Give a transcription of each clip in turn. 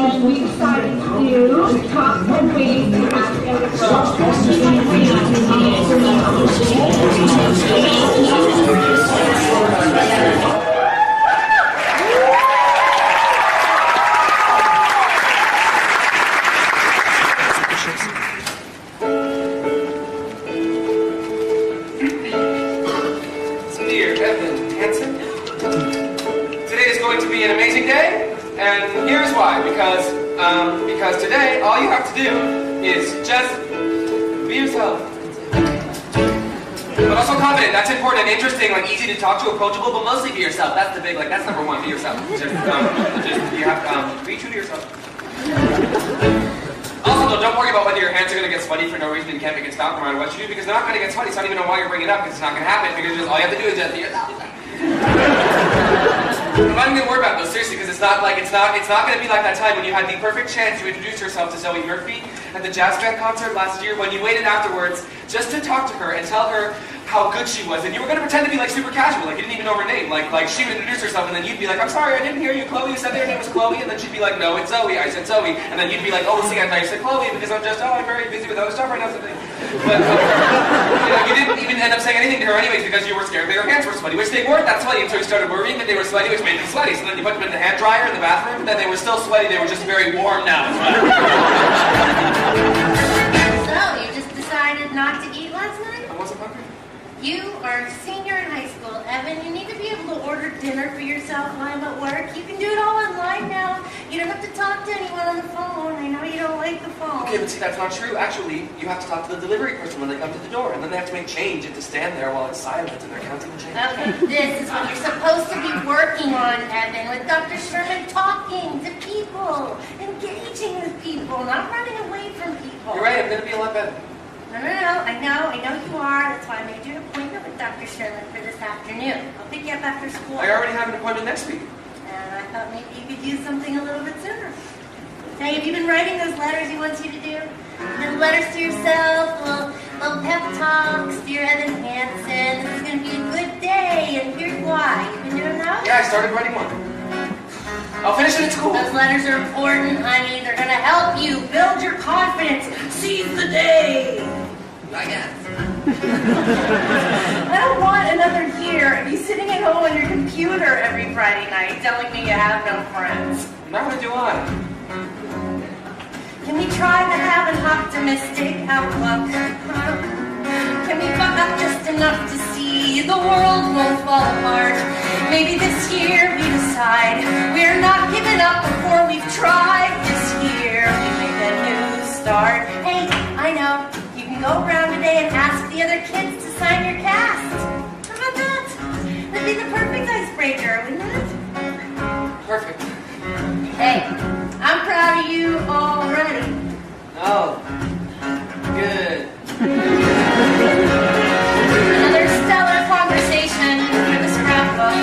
and we decided to do top 10 ways to ask Dear Evan Hansen, today is going to be an amazing day, and here's why. Because today all you have to do is just be yourself. But also confident. That's important and interesting, like easy to talk to, approachable, but mostly be yourself. That's the big, like that's number one. Be yourself. You have to be true to yourself. Also, though, don't worry about whether your hands are going to get sweaty for no reason and can't make it stop no matter what you do, because they're not going to get sweaty. So I don't even know why you're bringing it up, because it's not going to happen, because all you have to do is just be yourself. I'm not even going to worry about it, though, seriously, because it's not going to be like that time when you had the perfect chance to introduce yourself to Zoe Murphy at the Jazz Band concert last year, when you waited afterwards just to talk to her and tell her how good she was, and you were going to pretend to be like super casual, like you didn't even know her name, like she would introduce herself, and then you'd be like, I'm sorry, I didn't hear you, Chloe, you said their name was Chloe, and then she'd be like, no, it's Zoe, I said Zoe, and then you'd be like, oh, see, I thought you said Chloe, because I'm very busy with other stuff right now, something. But, you didn't even end up saying anything to her anyways, because you were scared that your hands were sweaty, which they weren't that sweaty until you started worrying that they were sweaty, which made them sweaty, so then you put them in the hand dryer in the bathroom, and then they were still sweaty, they were just very warm now. So, you just decided not to eat last night? I wasn't hungry. You are a senior in high school, Evan. You need to be able to order dinner for yourself while I'm at work. You can do it all online now. You don't have to talk to anyone on the phone. I know you don't like the phone. Okay, but see, that's not true. Actually, you have to talk to the delivery person when they come to the door, and then they have to make change and to stand there while it's silent and they're counting the change. Okay, this is what you're supposed to be working on, Evan, with Dr. Sherman, talking to people, engaging with people, not running away from people. You're right, I'm going to be a lot better. No, I know you are. That's why I made you an appointment with Dr. Sherman for this afternoon. I'll pick you up after school. I already have an appointment next week. And I thought maybe you could use something a little bit sooner. Hey, have you been writing those letters he wants you to do? The letters to yourself, little pep talks, dear Evan Hansen. This is going to be a good day, and here's why. You been doing those? Yeah, I started writing one. I'll finish it at school. Those letters are important, honey. They're going to help you build your confidence. Seize the day. I guess. I don't want another year of you sitting at home on your computer every Friday night telling me you have no friends. Neither do I. Can we try to have an optimistic outlook? Can we fuck up just enough to see the world won't fall apart? Maybe this year we decide we're not giving up before we've tried. This year we make a new start. Hey, I know. You can go around today and ask the other kids to sign your cast. How about that? That'd be the perfect icebreaker, wouldn't it? Perfect. Hey, I'm proud of you already. Oh. Good. Another stellar conversation for the scrapbook.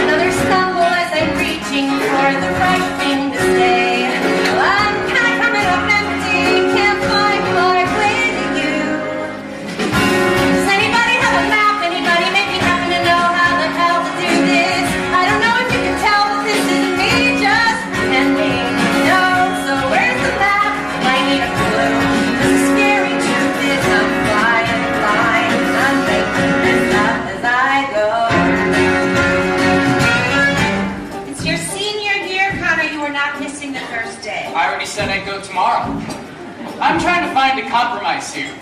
Another stumble as I'm reaching for the right thing to say. Well, I'm kind of coming up empty, can't find my way to you. Does anybody have a map? Anybody maybe happen to know how the hell to do this? I don't know if you can tell that this is me just pretending. No, so where's the map? I need a clue. The scary truth is I'm flying. I'm making this up as I go. It's your senior year, Connor. You are not missing the first day. I already said I'd go tomorrow. I'm trying to find a compromise here.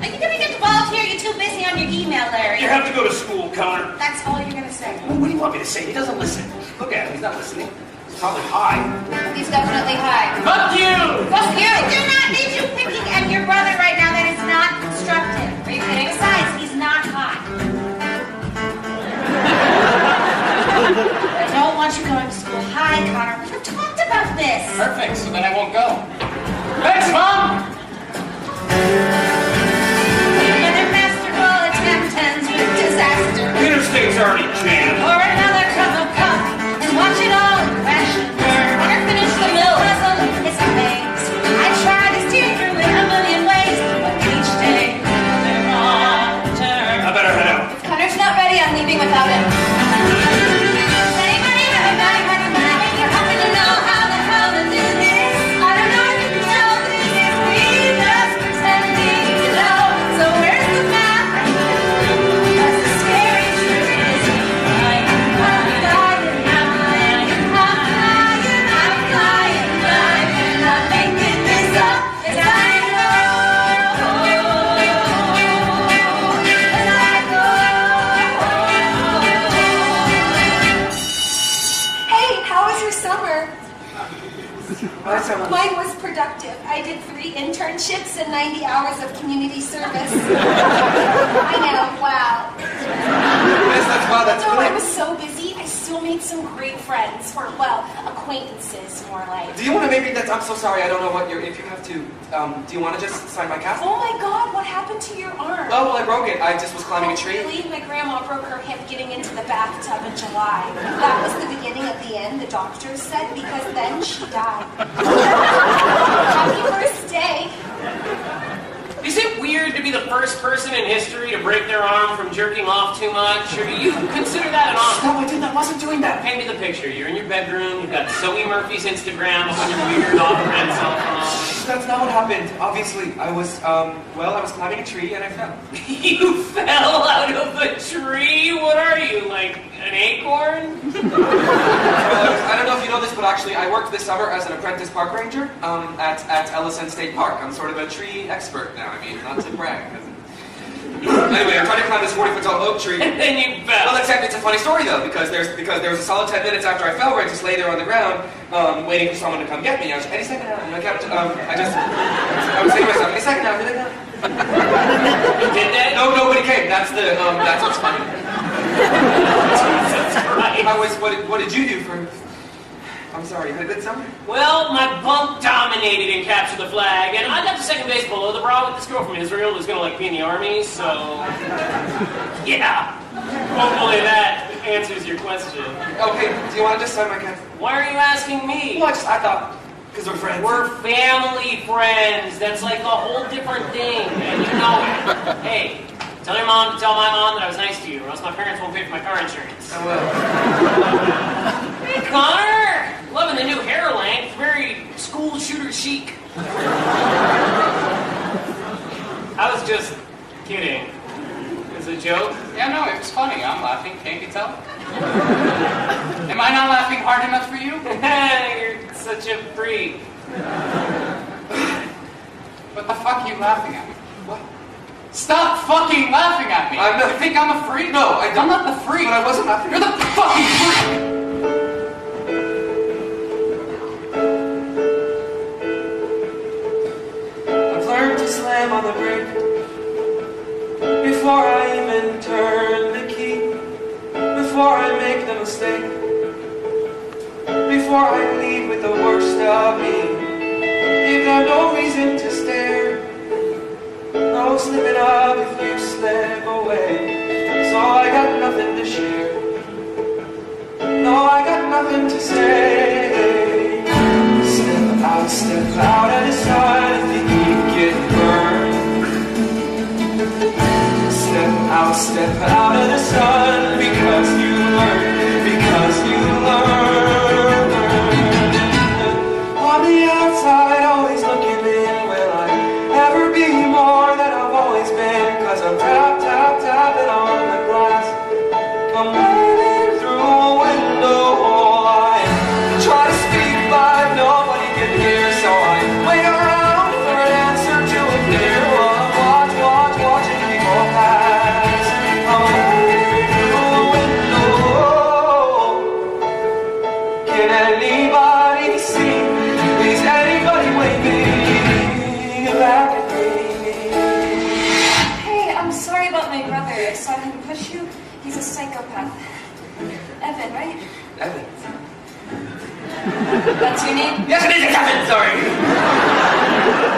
Are you gonna get to volunteer? You're too busy on your email, Larry. You have to go to school, Connor. That's all you're gonna say. Well, what do you want me to say? He doesn't listen. Look at him. He's not listening. He's probably high. He's definitely high. Fuck you! Fuck you! I do not need you picking at your brother right now. That is not constructive. Are you kidding? Besides, he's not high. I don't want you going to school high, Connor. We've talked about this. Perfect, so then I won't go. Thanks, Mom! Another masterful attempt ends with disaster. Interstate's already jammed. Or another cup of coffee and watch it all crash and burn. Or finish the puzzle, it's a maze. I try to steer through it a million ways, but each day another wrong turn. I better head out. If Connor's not ready, I'm leaving without him. Does anybody have a money? You happen to know how Well, that sounds... Mine was productive. I did 3 internships and 90 hours of community service. I know, wow. Yes, that's Although I really... was so busy, I still made some great friends, or, well, acquaintances, more like. Do you want to maybe, I'm so sorry, I don't know what if you have to, do you want to just sign my cast? Oh my God, what happened to your arm? Oh, well, I broke it. I just was climbing a tree. Really? My grandma broke her hip getting into the bathtub in July. That was the beginning of the end, the doctors said, because then she died. Happy birthday. Is it weird to be the first person in history to break their arm from jerking off too much? Or do you consider that an honor? No, I didn't. I wasn't doing that. Paint me the picture. You're in your bedroom, you've got Zoe Murphy's Instagram on your weird off-brand cell phone. That's not what happened. Obviously, I was climbing a tree and I fell. You fell out of a tree? What are you, like an acorn? I don't know if you know this, but actually I worked this summer as an apprentice park ranger at Ellison State Park. I'm sort of a tree expert now. I mean, not to brag. Anyway, I'm trying to climb this 40-foot tall oak tree. And then you fell. Well, it's a funny story though, because there was a solid 10 minutes after I fell where I just lay there on the ground, waiting for someone to come get me. I was like, any second now. And I kept, I was saying to myself, any second now, any second now. You did that? No, nobody came. That's what's funny. Jesus Christ. What did you do for? I'm sorry, you had a good summer? Well, my bunk dominated in Capture the Flag, and I got to second base below the bra with this girl from Israel who's gonna like be in the army, so yeah. Hopefully that answers your question. Okay, do you want to just sign my cast? Why are you asking me? Well, I thought, because we're friends. We're family friends. That's like a whole different thing, and you know it. Hey, tell your mom to tell my mom that I was nice to you, or else my parents won't pay for my car insurance. I will. Hey, Connor! Loving the new hair length. Very school shooter chic. I was just kidding. It was a joke. Yeah, no, it was funny. I'm laughing. Can't you tell? Am I not laughing hard enough for you? You're such a freak. What the fuck are you laughing at? What? Stop fucking laughing at me! I'm not- You think I'm a freak? No, I don't. I'm not the freak. But I wasn't laughing. You're the fucking freak! I've learned to slam on the brake before I even turn the key, before I make the mistake, before I lead with the worst of me. You've got no reason to stare, no slipping up if you slip away. So I got nothing to share, no, I got nothing to say. Step out and decide if you keep getting burned. Step out of the sun, because you learn. On the outside, always looking in, will I ever be more than I've always been? Cause I'm tapping on the glass, I'm waving through a window. I try to speak but nobody can hear, so I wait around for an answer to appear. Watching people pass. I'm waving through a window. Can anybody see? Is anybody waving back at me? Hey, I'm sorry about my brother. I saw him push you. He's a psychopath. Evan, right? Evan. That's your name? Yes, it is Evan, sorry.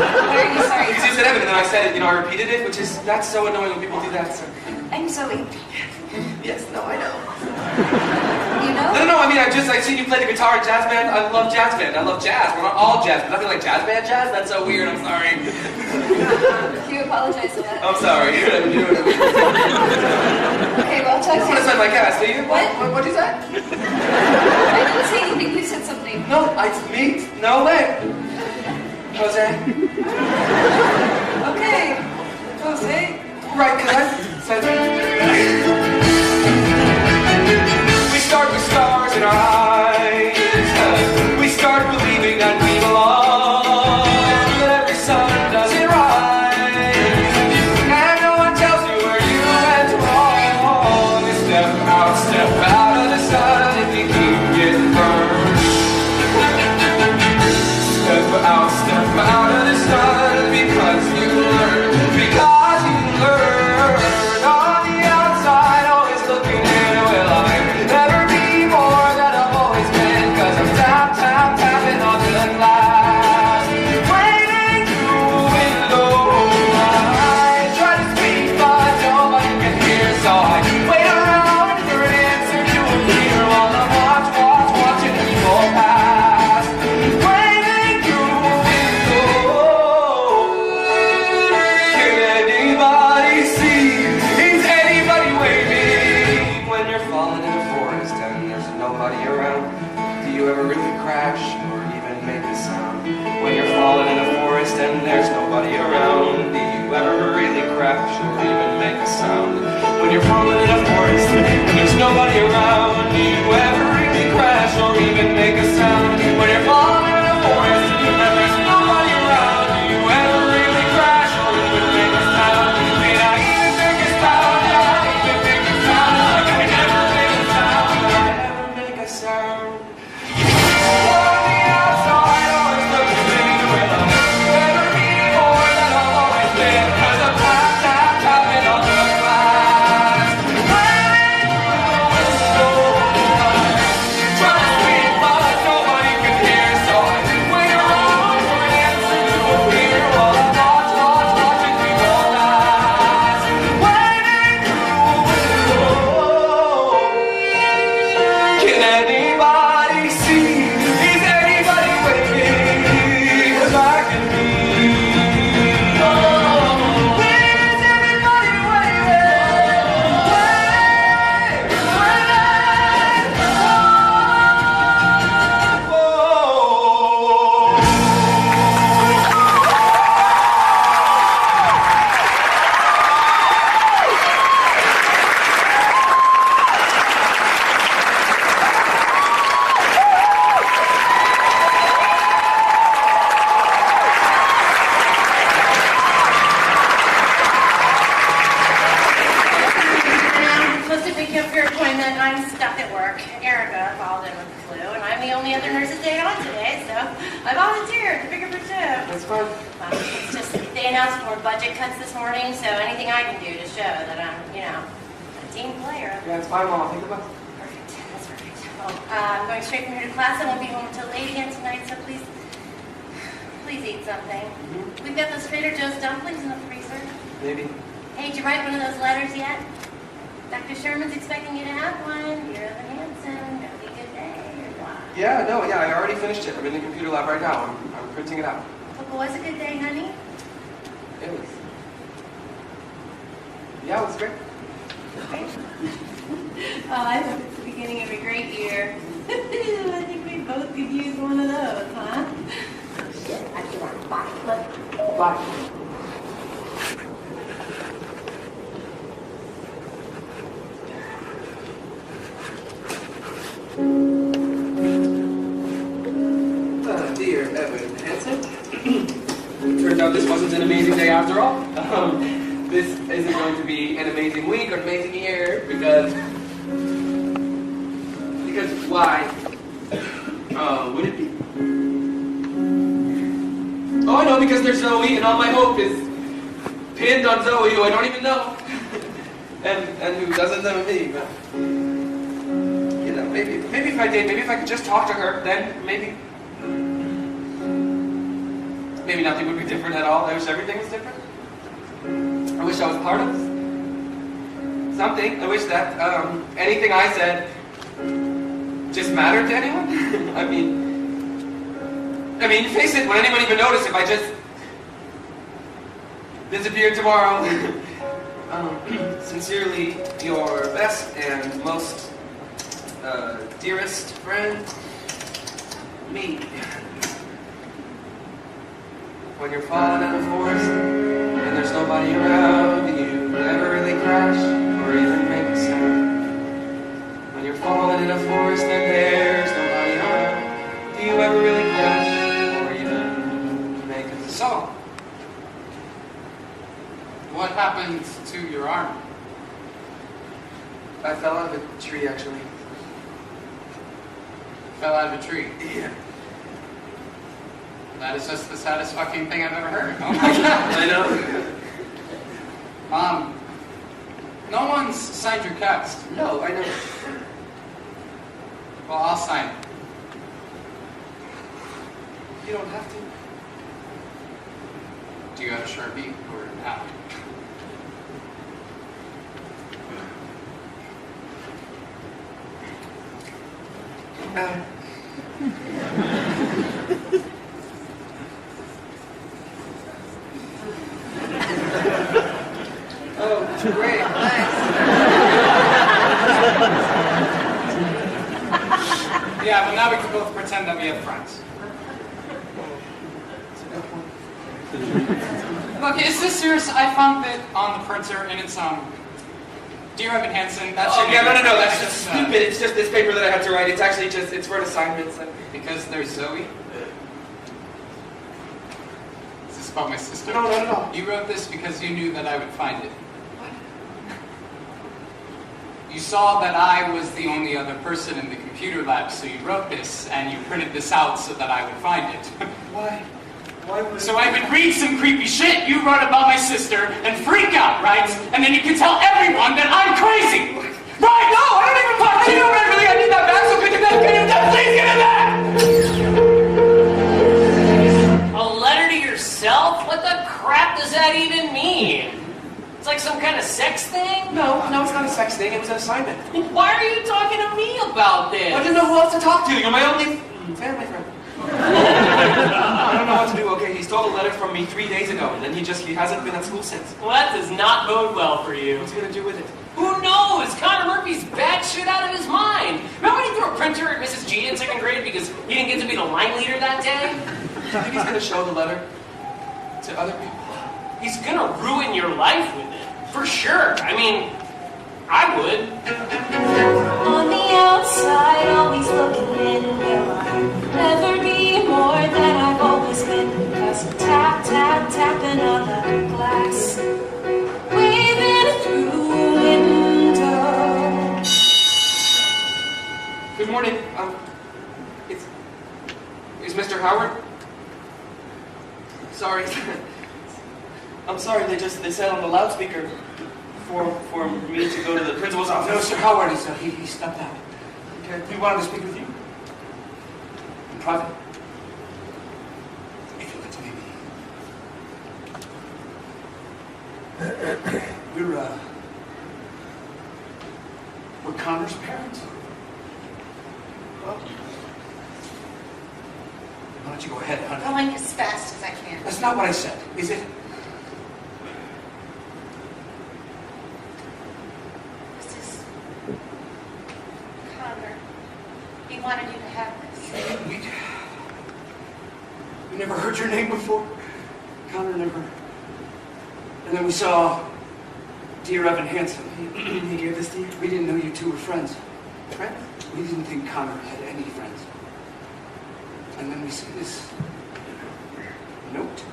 What are you sorry Because you about? said Evan and then I said it, I repeated it, that's so annoying when people do that. So. I'm Zoe. Yes, no, I know. You know? No, I mean, I've seen you play the guitar in jazz band. I love jazz band. I love jazz. We're not all jazz, but nothing like jazz band jazz? That's so weird, I'm sorry. You apologize for that. I'm sorry. Okay, well, I'll talk I to want to you. sign my cast, do you? What? What'd you say? I didn't say anything. You said something. No, me? No way. Jose? Okay. Jose? Right, because I said... We start with stars in our eyes. We start believing that we belong. But every sun doesn't rise. And no one tells you where you went wrong. You step out of the sun if you keep getting burned. crash or even make a sound? When you're falling in a forest and there's nobody around, do you ever really crash or even make a sound? When you're falling in a forest and there's nobody around, do you ever really crash or even make a sound? When you're falling in a forest and there's nobody around, do you ever really crash or even make a sound? May I even make a sound? Did I even make a sound? Like I never make a sound. I never make a sound. On the outside, always looking in with a better be more than I've always been. 'Cause the past time tapping on the glass, running through the window, trying to speak but nobody can hear. So I wait around for an answer to appear while I watching people pass, waiting through a window. Can anybody see? Is anybody waiting back at me? Oh, is anybody I'm supposed to pick you up for your appointment. I'm stuck at work. Erica called in with the flu, and I'm the only other nurse's day on today, so I volunteered to pick up her shift. That's fine. It's just they announced more budget cuts this morning, so anything I can do to show that I'm, a team player. Yeah, it's fine, Mom. I'll think about it. Perfect. That's perfect. Well, I'm going straight from here to class. I won't be home until late again tonight, so please eat something. We've got those Trader Joe's dumplings in the freezer. Maybe. Hey, did you write one of those letters yet? Dr. Sherman's expecting you to have one. You're the Hanson. Gonna be a good day or what? Yeah, no, yeah, I already finished it. I'm in the computer lab right now. I'm printing it out. Well, was a good day, honey? It was. Yeah, it was great. Oh, I hope it's the beginning of a great year. I think we both could use one of those, huh? I feel like bye. Look. Bye. Dear Evan Hansen, turned out this wasn't an amazing day after all. This isn't going to be an amazing week or an amazing year because why? Would it be? Oh, I know, because there's Zoe, and all my hope is pinned on Zoe, who I don't even know, and who doesn't know me. But maybe if I did, maybe if I could just talk to her, then maybe nothing would be different at all. I wish everything was different. I wish I was part of something. I wish that anything I said just mattered to anyone. I mean, face it, would anyone even notice if I just disappeared tomorrow? Sincerely, your best and most dearest friend, me. When you're falling in a forest and there's nobody around, do you ever really crash or even make a sound? When you're falling in a forest and there's nobody around, do you ever really crash or even make a song? What happened to your arm? I fell out of a tree, actually. Fell out of a tree. Yeah. That is just the saddest fucking thing I've ever heard. Oh my god. I know. No one's signed your cast. No, I know. Well, I'll sign it. You don't have to. Do you have a Sharpie or not? Oh, great, thanks. Yeah, well now we can both pretend that we have friends. Look, is this serious? I found it on the printer, and it's Dear Evan Hansen. That's Oh, your yeah, name. no, that's just stupid. It's just this paper that I had to write. It's actually just, it's for assignments. Because there's Zoe. Is this about my sister? No, not at all. You wrote this because you knew that I would find it. You saw that I was the only other person in the computer lab, so you wrote this, and you printed this out so that I would find it. Why? Why would So I would read some creepy shit you wrote about my sister and freak out, right? And then you could tell everyone that I'm crazy! Right? No, I don't even fuck. I know, really, I need that back, so could you please give it back? A letter to yourself? What the crap does that even mean? It's like some kind of sex thing? No, it's not a sex thing. It was an assignment. Why are you talking to me about this? I didn't know who else to talk to. You're my only family friend. I don't know what to do. Okay, he stole a letter from me 3 days ago, and then he hasn't been at school since. Well, that does not bode well for you. What's he gonna do with it? Who knows? Connor Murphy's bad shit out of his mind. Remember when he threw a printer at Mrs. G in second grade because he didn't get to be the line leader that day? Do you think he's gonna show the letter to other people? He's gonna ruin your life with it. For sure. I mean, I would. On the outside, always looking in, will I never be more than I've always been? Cause I'm tap, tap, tapping on the glass, waving through the window. Good morning. Is Mr. Howard? Sorry. I'm sorry. They said on the loudspeaker for me to go to the principal's office. No, Sir Howard is he stepped out. Okay. He wanted to speak with you. In private. If you let me. We're Connor's parents. Well, Why don't you go ahead, honey? Going as fast as I can. That's not what I said, is it? This is Connor. He wanted you to have this. We never heard your name before. Connor never. And then we saw Dear Evan Hansen. he gave this to you? We didn't know you two were friends. Friend? We didn't think Connor had any friends. And then we see this note.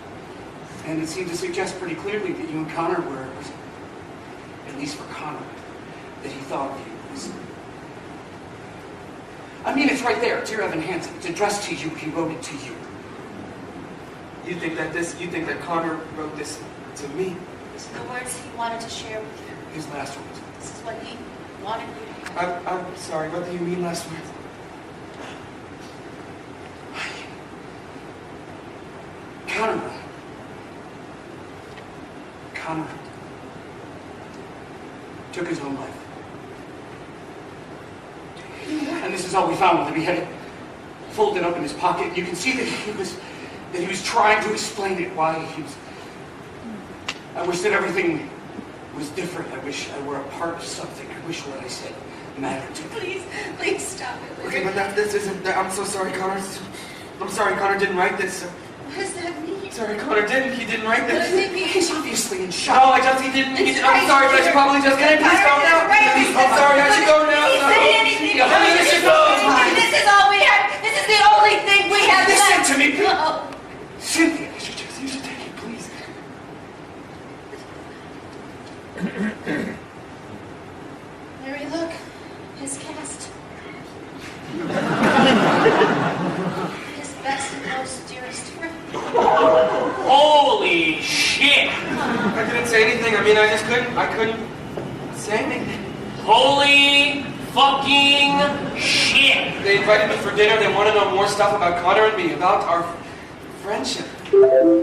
And it seemed to suggest pretty clearly that you and Connor were, at least for Connor, that he thought of you as... I mean, it's right there, Dear Evan Hansen. It's addressed to you. He wrote it to you. You think that Connor wrote this to me? These are the words he wanted to share with you. His last words. This is what he wanted you to have. I'm sorry. What do you mean last words? Connor took his own life. And this is all we found with him. He had it folded up in his pocket. You can see that he was trying to explain it, why he was... I wish that everything was different. I wish I were a part of something. I wish what I said mattered to me. Please stop it. Okay, but this isn't... I'm so sorry, Connor. I'm sorry, Connor didn't write this. What does that mean? Sorry, Connor didn't. He didn't write What does this. it mean? He's obviously in No, shock. he didn't. It's I'm right sorry, but I should here. probably just get it. Please go now. I'm sorry, I should go now. Please say anything. Yeah, honey, you should go. This is all we have. This is the only thing we have Listen left. to me. No. Cynthia, you should take it, please. Mary, look. His cast. His best and most dearest friend. Holy shit! I didn't say anything. I mean, I couldn't say anything. Holy fucking shit! They invited me for dinner. They want to know more stuff about Connor and me, about our friendship.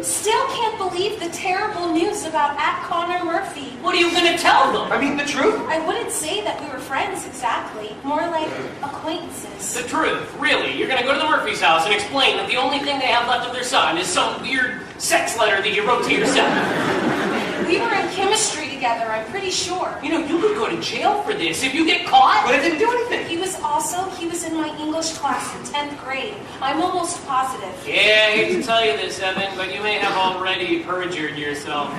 Still can't believe the terrible news about @Connor Murphy. What are you gonna tell them? I mean, the truth. I wouldn't say that we were friends exactly. More like acquaintances. The truth, really. You're gonna go to the Murphy's house and explain that the only thing they have left of their son is some weird sex letter that you wrote to yourself. We were in chemistry together, I'm pretty sure. You know, you could go to jail for this if you get caught. But I didn't do anything. He was in my English class in 10th grade. I'm almost positive. Yeah, I hate to tell you this, Evan, but you may have already perjured yourself.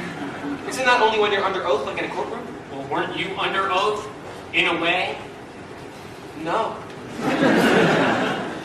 Isn't that only when you're under oath, like in a courtroom? Well, weren't you under oath, in a way? No.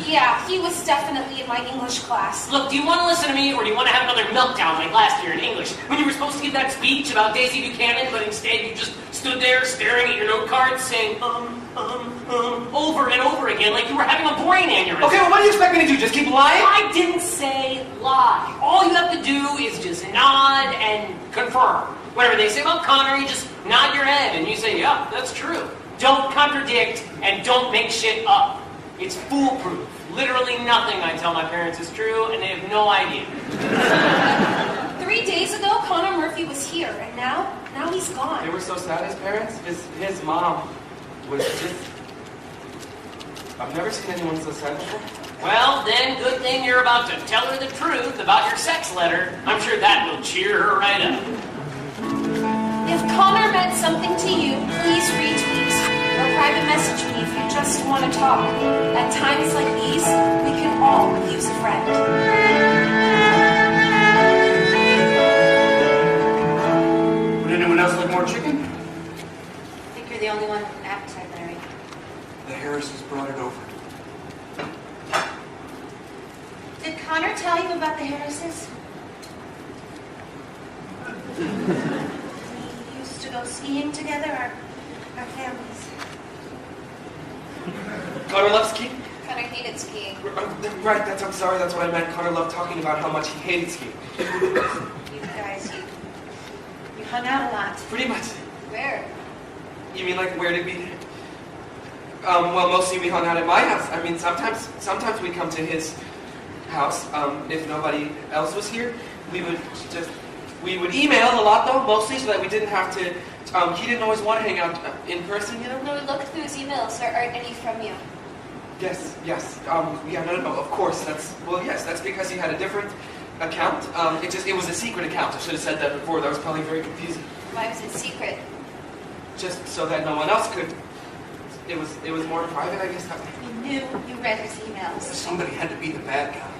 Yeah, he was definitely in my English class. Look, do you want to listen to me, or do you want to have another meltdown like last year in English, when you were supposed to give that speech about Daisy Buchanan, but instead you just stood there staring at your note cards, saying, over and over again, like you were having a brain aneurysm. Okay, well, what do you expect me to do? Just keep lying? I didn't say lie. All you have to do is just nod and confirm. Whatever they say about Connor, you just nod your head and you say, yeah, that's true. Don't contradict and don't make shit up. It's foolproof. Literally nothing I tell my parents is true, and they have no idea. 3 days ago, Connor Murphy was here, and now he's gone. They were so sad, his parents. His mom was just... I've never seen anyone so sad before. Well, then, good thing you're about to tell her the truth about your sex letter. I'm sure that will cheer her right up. If Connor meant something to you, please retweet or private message me if you just want to talk. At times like these, we can all use a friend. Would anyone else like more chicken? I think you're the only one with an appetite, Larry. The Harrises brought it over. Did Connor tell you about the Harrises? We used to go skiing together, our families. Connor loves skiing? Connor hated skiing. Right, I'm sorry, that's what I meant. Connor loved talking about how much he hated skiing. You guys, you hung out a lot. Pretty much. Where? You mean like where did we... well, mostly we hung out at my house. I mean, sometimes we'd come to his house. If nobody else was here, we would email a lot though, mostly so that we didn't have to... he didn't always want to hang out in person, you know? No, we looked through his emails. There aren't any from you. Yes. Yeah, no, of course. That's because he had a different account. It was a secret account. I should have said that before. That was probably very confusing. Why was it secret? Just so that no one else could. It was more private, I guess. You knew you read his emails. Somebody had to be the bad guy.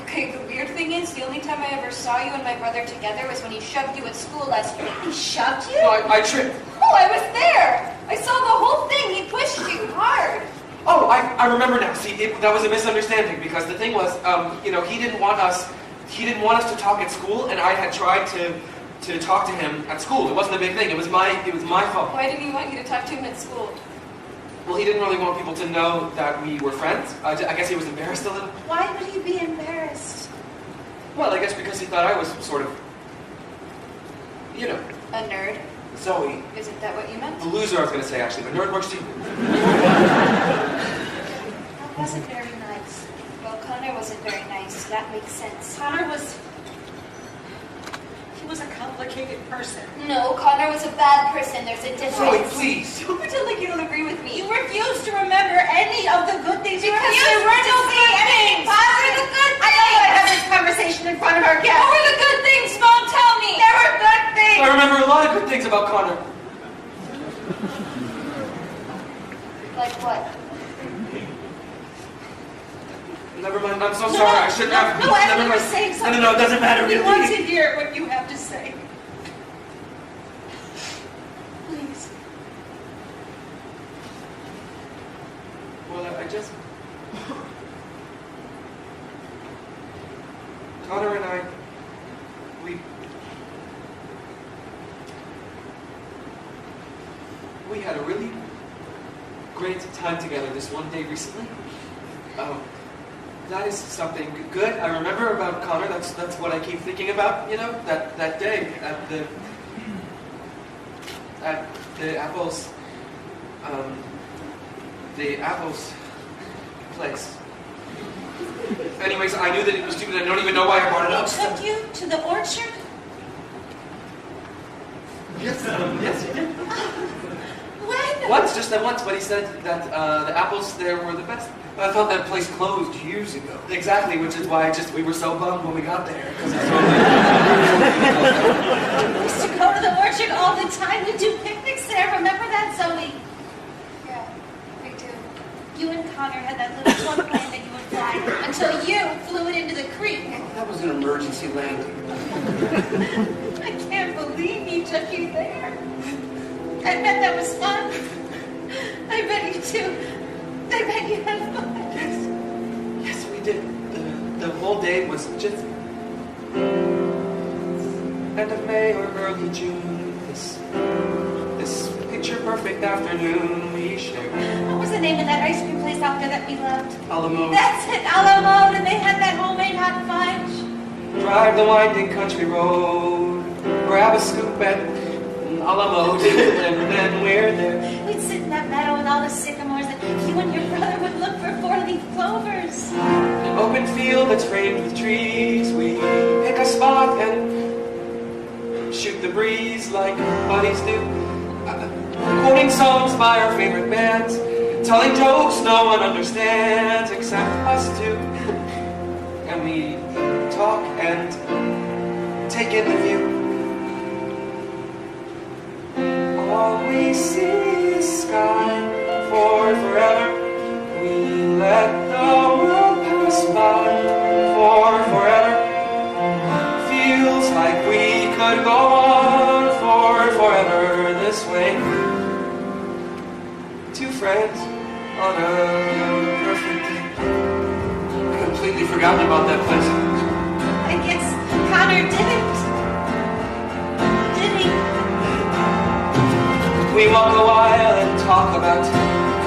Okay, the weird thing is, the only time I ever saw you and my brother together was when he shoved you at school last week. He shoved you? No, I tripped. Oh, I was there! I saw the whole thing. He pushed you hard. Oh, I remember now. See, that was a misunderstanding because the thing was, he didn't want us to talk at school, and I had tried to talk to him at school. It wasn't a big thing. It was my fault. Why didn't he want you to talk to him at school? Well, he didn't really want people to know that we were friends. I guess he was embarrassed a little. Why would he be embarrassed? Well, I guess because he thought I was sort of, A nerd? Zoe. Isn't that what you meant? The loser, I was going to say, actually, but nerd works too. That wasn't very nice. Well, Connor wasn't very nice. That makes sense. Connor was a complicated person. No, Connor was a bad person. There's a Zoe, difference. please. Don't pretend like you don't agree with me. You refused to remember any of the good things. Because you there were no good things. What were the good things? I don't want to have this conversation in front of our guests. What were the good things, Mom? Tell me. There were good things. I remember a lot of good things about Connor. Like what? Never mind, I'm so sorry. I shouldn't have. No, Never Evan, you were mind. saying something. No, it doesn't matter. We Really. want to hear what you have to say. Please. Well, I just... Connor and I, we had a really great time together this one day recently. That is something good. I remember about Connor. That's what I keep thinking about. That day at the Apples. The Apples place. Anyways, I knew that it was stupid. I don't even know why I brought it up. He took you to the orchard? Yes, yes, he did. When? Once, just that once, but he said that the apples there were the best. I thought that place closed years ago. Exactly, which is why we were so bummed when we got there. We used to go to the orchard all the time. We'd do picnics there. Remember that, Zoe? Yeah, we do. You and Connor had that little plane that you would fly until you flew it into the creek. That was an emergency landing. I can't believe you took you there. I bet that was fun. I bet you too. I bet you had fun. Yes, we did. The whole day was just end of May or early June. This picture perfect afternoon we shared. What was the name of that ice cream place out there that we loved? Alamo. That's it, Alamo, and they had that homemade hot fudge. Drive the winding country road, grab a scoop at Alamo, and then we're there. We'd sit in that meadow with all the sycamores, and you and your brother would look for four-leaf clovers. An open field that's framed with trees, we pick a spot and shoot the breeze like buddies do. Quoting songs by our favorite bands, telling jokes no one understands except us two. And we talk and take in the view. All we see is sky for forever. We let the world pass by for forever. Feels like we could go on for forever this way. Two friends on a perfect day. Completely forgotten about that place. I guess Connor didn't. Did he? We walk a while and talk about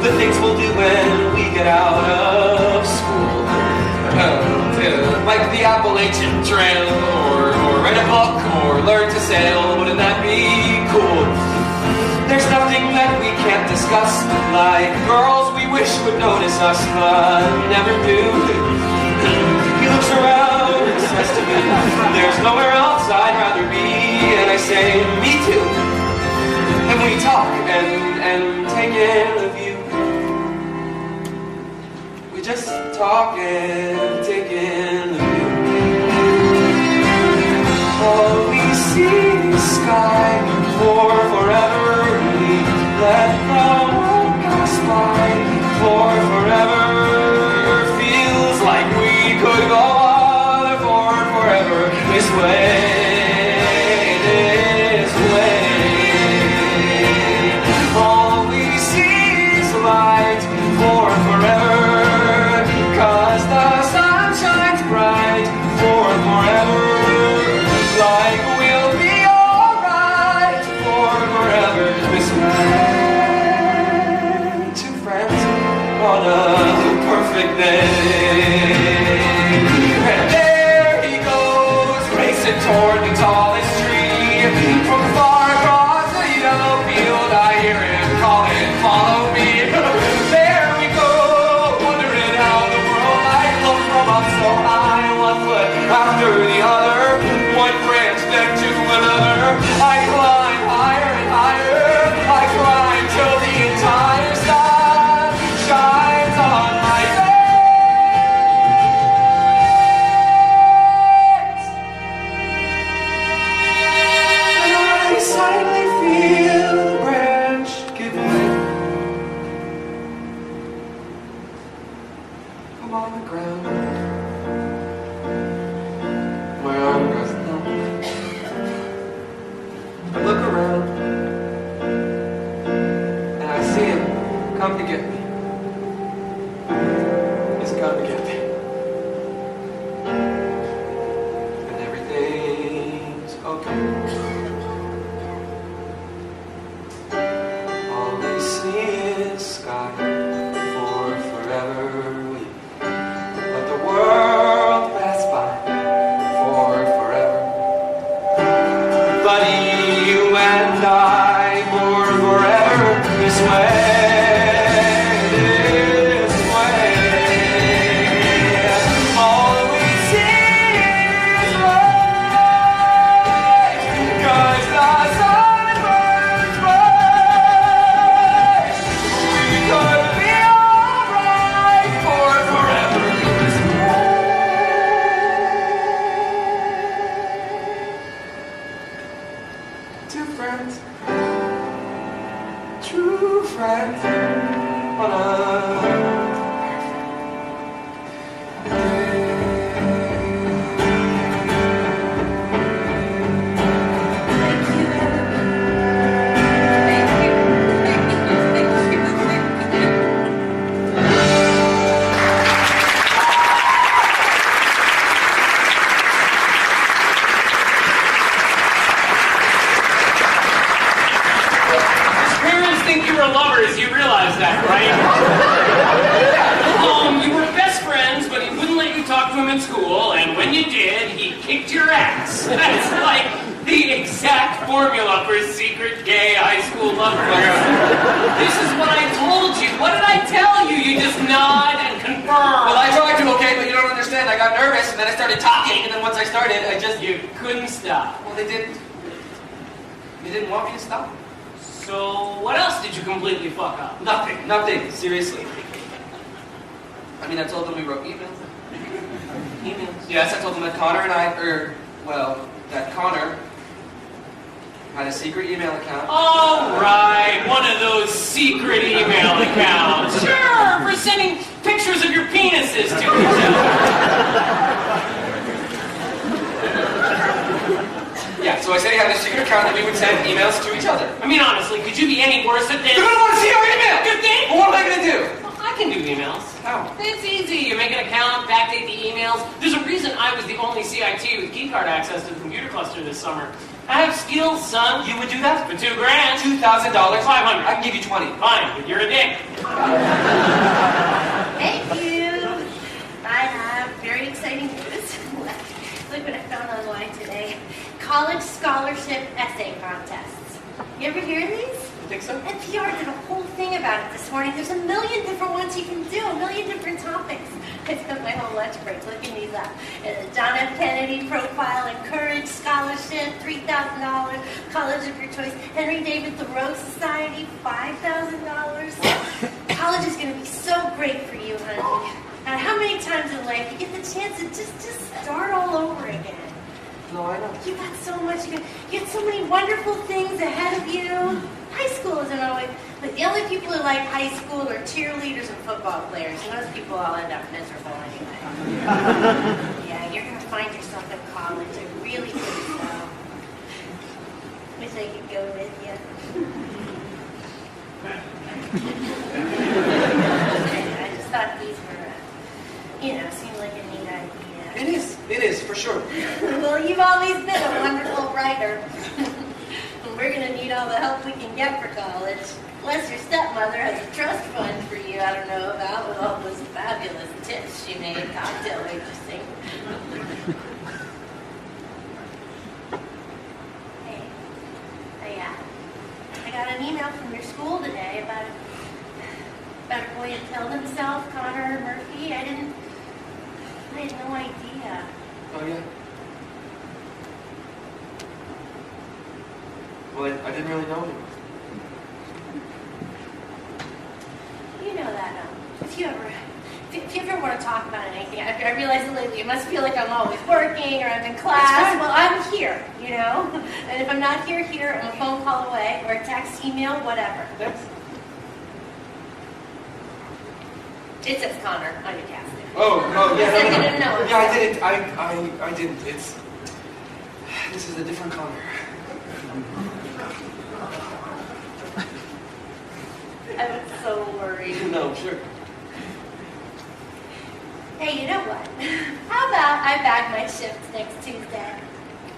the things we'll do when we get out of school. Like the Appalachian Trail, or write a book, or learn to sail. Wouldn't that be cool? There's nothing that we can't discuss, like girls we wish would notice us, but never do. He looks around and says to me, there's nowhere else I'd rather be, and I say, me too. And we talk and take in the view. We just talk and take in the view. All we see is sky for forever. We let the world pass by for forever. Feels like we could go on for forever this way. For forever, 'cause the sun shines bright for forever, like we'll be alright for forever this way. Two friends on a perfect day, and there he goes, racing toward the tallest tree. From far across the yellow field, I hear him calling, follow me. So high, one foot after the other, one branch then to another. I climb higher and higher, I climb till the entire sun shines on my face. And I suddenly feel the branch give way. I'm on the ground. I look around and I see him him in school, and when you did, he kicked your ass. That's like the exact formula for secret gay high school lovers. This is what I told you. What did I tell you? You just nod and confirm. Well, I tried to, okay, but you don't understand. I got nervous, and then I started talking, and then once I started, I just... You couldn't stop. Well, they didn't want me to stop. So, what else did you completely fuck up? Nothing, seriously. I mean, I told them we wrote emails. Yes, I told them that Connor and I, that Connor had a secret email account. All right, one of those secret email accounts. Sure, for sending pictures of your penises to each other. Yeah, so I said he had a secret account that we would send emails to each other. I mean, honestly, could you be any worse at this? You're gonna want to see our email! Good thing? Well, what am I gonna do? Well, I can do emails. How? It's easy. You make an account, backdate the emails. There's a reason I was the only CIT with keycard access to the computer cluster this summer. I have skills, son. You would do that? For $2,000. $500. I can give you 20. Fine, but you're a dick. Thank you. I have very exciting news. Look what I found online today. College scholarship essay contests. You ever hear of these? You think so? NPR did a whole thing about it this morning. There's a million different ones you can do, a million different topics. I spent my whole lunch break looking these up. John F. Kennedy Profile and Courage Scholarship, $3,000. College of your choice. Henry David Thoreau Society, $5,000. College is going to be so great for you, honey. And how many times in life you get the chance to just start all over again? No, I know. You got so much. You got so many wonderful things ahead of you. High school isn't always. But the only people who like high school are cheerleaders and football players, and those people all end up miserable anyway. Yeah, you're gonna find yourself in college. I really think so. Wish I could go with you. I just thought these were, seemed like a neat idea. It is, for sure. Well, you've always been a wonderful writer. We're going to need all the help we can get for college. Plus, your stepmother has a trust fund for you I don't know about with all those fabulous tips she made cocktail waitressing. Hey, I got an email from your school today about a boy who killed himself, Connor Murphy. I had no idea. Oh, yeah? Well, I didn't really know him. You know that, if you ever want to talk about anything, I realize that lately it must feel like I'm always working or I'm in class. Well, I'm here, And if I'm not here, I'm a phone call away or a text, email, whatever. Thanks. It says Connor on your casket. Oh, yeah, You said no. you didn't know him. Yeah, I didn't. This is a different Connor. I was so worried. No, sure. Hey, you know what? How about I bag my shift next Tuesday?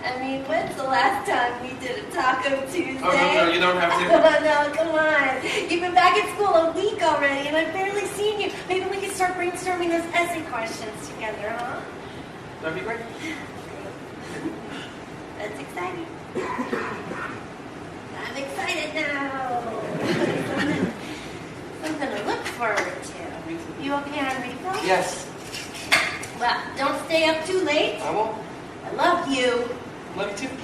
I mean, when's the last time we did a Taco Tuesday? Oh, no, you don't have to. No, come on. You've been back at school a week already, and I've barely seen you. Maybe we can start brainstorming those essay questions together, huh? That'd be great. That's exciting. I'm excited now. Something to look forward to. You okay on refill? Yes. Well, don't stay up too late. I won't. I love you. Love you too.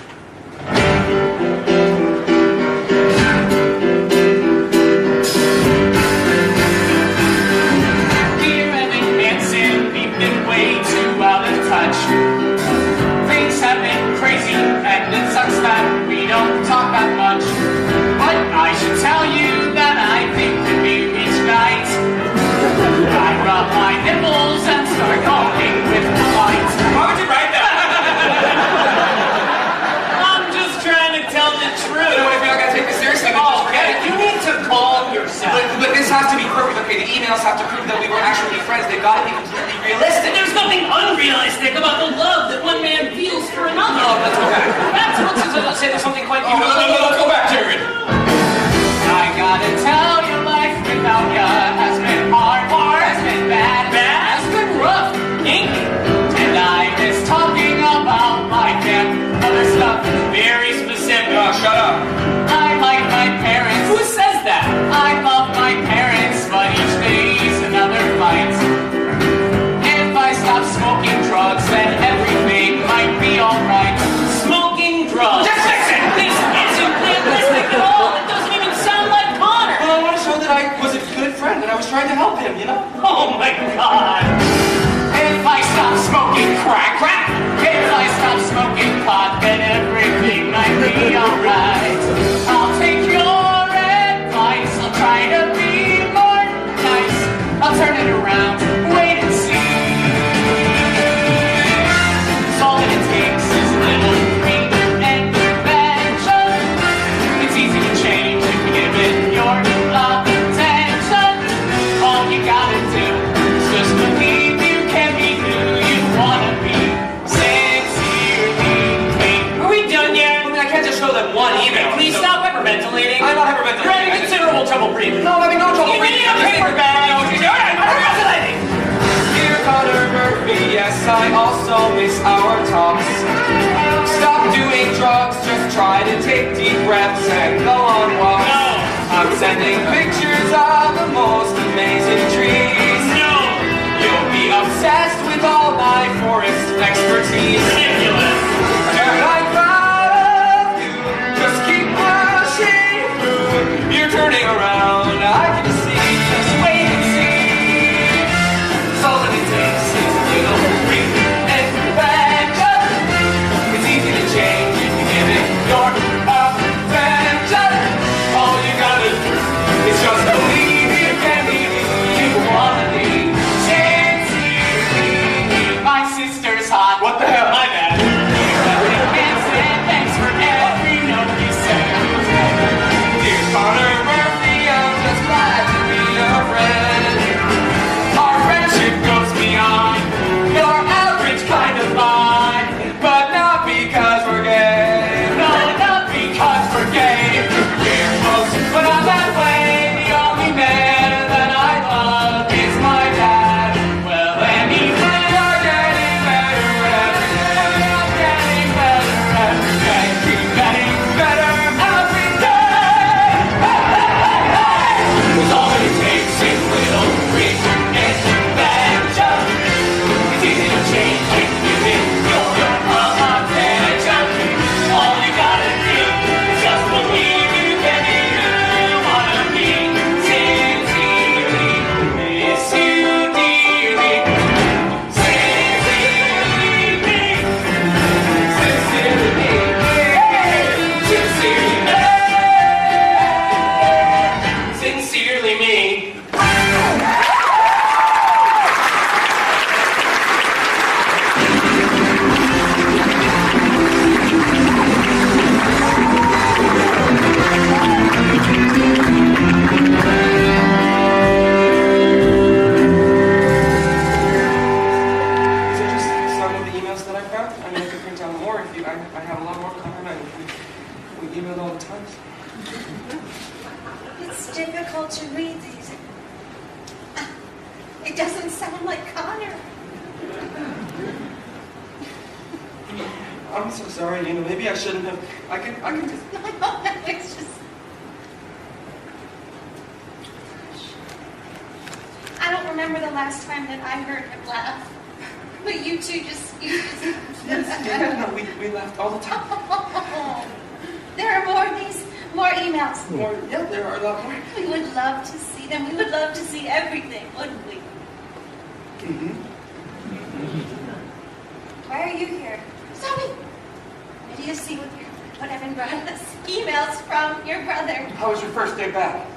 Dear Evan Hansen, we've been way too out of touch. Things have been crazy, and it sucks that we don't talk that much. But I should tell you that I think that maybe each night I rub my nipples and start talking with the light. Why would you write that? I'm just trying to tell the truth. You know what, if you're not gonna take this seriously, then Oh, just forget yeah, it. you need to calm yourself. But this has to be perfect. Okay, the emails have to prove that we were actually friends. They've got to be completely realistic. There's nothing unrealistic about the love that one man feels for another. Oh, let's go back. That's let's say there's something quite Oh, beautiful. let's go back, Jared. I gotta tell you, life without ya has been hard, has been bad, has been rough, kinky, help him, you know? Oh my God! If I stop smoking crack, if I stop smoking pot, then everything might be alright. I'll take your advice, I'll try to be more nice. I'll turn it around, wait and see. All that it takes is a little reinvention. It's easy to change if you give it your attention. All you gotta do is just believe you can be who you wanna be. Sincerely me. Are we done yet? I mean, I can't just show them one email. Please stop hyperventilating. I'm not hyperventilating. You're having considerable trouble breathing. No, I'm having no trouble You breathing. need a paper bag. You're hyperventilating. Dear Connor Murphy, yes, I also miss our talks. Stop doing drugs, just try to take deep breaths and go on walks. No. I'm sending pictures of the most amazing trees. No. You'll be obsessed with all my forest expertise. Ridiculous. And I'm proud of you. Just keep pushing through. You're turning around, I can see. Just wait and see. All that it takes is a little reinvention. It's easy to change if you give it your attention. All you gotta do is just believe you can be who you wanna be. Sincerely, my sister's hot. What the hell? My bad. Thanks for every note you send. Dear Connor Murphy, I'm just glad to be your friend. Our friendship goes beyond your average kind of fine, but not because we're gay. No, not because we're gay. We're close, but not that way. The only man that I love is my dad. Well, anyway, you're getting better every day. I'm getting better every day. Keep getting better every day. Hey, hey, hey, hey! 'Cause all that it takes is a little reinvention. It's easy to change if you give it your attention. All you gotta do is just believe you can be who you wanna be. Sincerely, miss you dearly. Sincerely me. Sincerely me. Sincerely me. Sincerely me. These are just some of the emails that I found. I mean, I could print out more if you. I have a lot more Connor and we emailed all the time. It's difficult to read these. It doesn't sound like Connor. I'm so sorry. You know, maybe I shouldn't have. I can just. It's just. I don't remember the last time that I heard him laugh. But you two just. Yeah, no, we laughed all the time. There are more of these, more emails. More, yeah, there are a lot more. We would love to see them. We would love to see everything, wouldn't we? Why are you here? Zoe! Why do you see what Evan brought us? Emails from your brother. How was your first day back?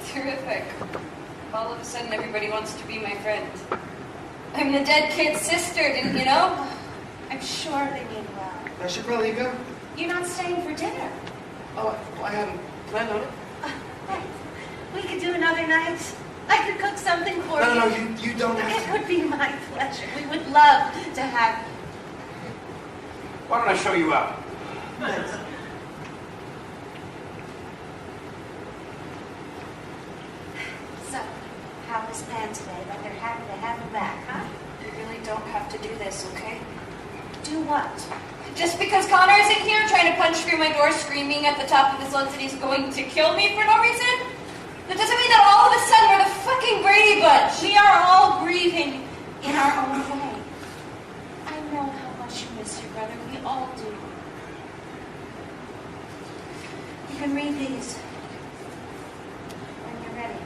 Terrific. All of a sudden, everybody wants to be my friend. I'm the dead kid's sister, didn't you know? I'm sure they mean well. I should probably go. You're not staying for dinner. Oh, I hadn't planned on it. Right. We could do another night. I could cook something for you. No, you don't have It to. would be my pleasure. We would love to have you. Why don't I show you out? So, how was Pam today? But they're happy to have him back, huh? You really don't have to do this, okay? Do what? Just because Connor isn't here trying to punch through my door screaming at the top of his lungs that he's going to kill me for no reason, that doesn't mean that all of a sudden we're the fucking Brady Bunch. We are all grieving in our own way. I know how much you miss your brother. We all do. You can read these when you're ready.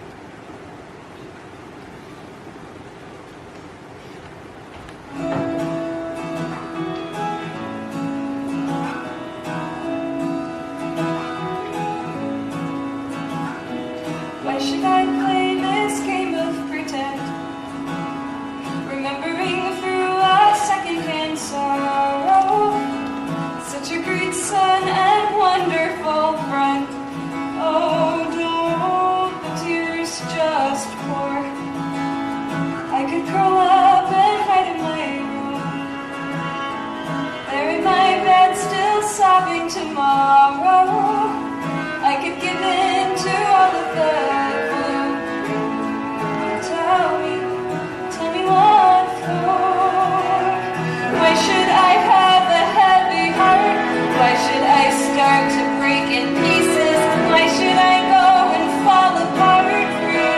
having tomorrow. I could give in to all of the blue. Tell me what for? Why should I have a heavy heart? Why should I start to break in pieces? Why should I go and fall apart for you?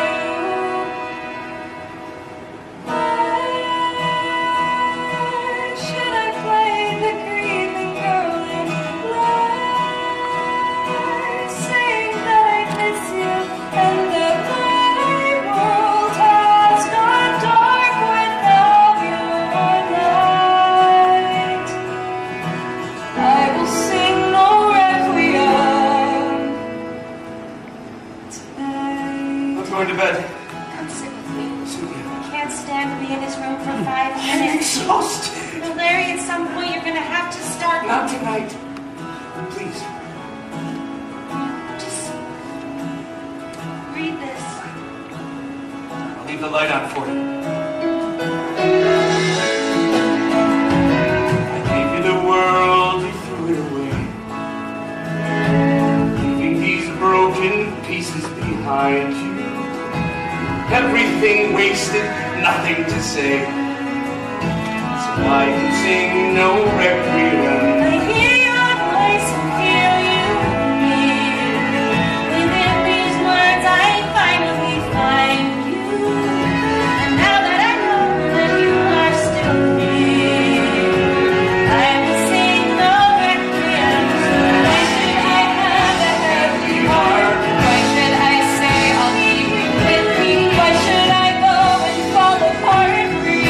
Why should I play the grieving girl and lie, saying that I miss you and that my world has gone dark without your light? I will sing no requiem tonight. I'm going to bed. Come sit with me. Cynthia, I can't stand to be in his room for 5 I'm minutes. exhausted. Well, Larry, at some point you're going to have to start. Not tonight. Please. Just read this. I'll leave the light on for you. I gave you the world, you threw it away. Leaving these broken pieces behind you. Everything wasted, nothing to say. So I can sing no requiem. I hear your voice and feel you near. Within these words I finally find you. And now that I know that you are still near, I will sing no requiem. Why should I have a heavy heart? Why should I say I'll keep you with me? Why should I go and fall apart for you?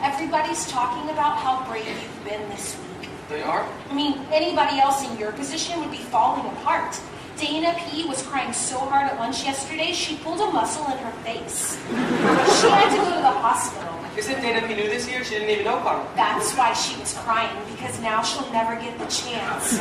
Everybody's talking about how brave you've been this week. They are? I mean, anybody else in your position would be falling apart. Dana P. was crying so hard at lunch yesterday, she pulled a muscle in her face. She had to go to the hospital. Isn't Dana P. new this year? She didn't even know Connor. That's why she was crying, because now she'll never get the chance.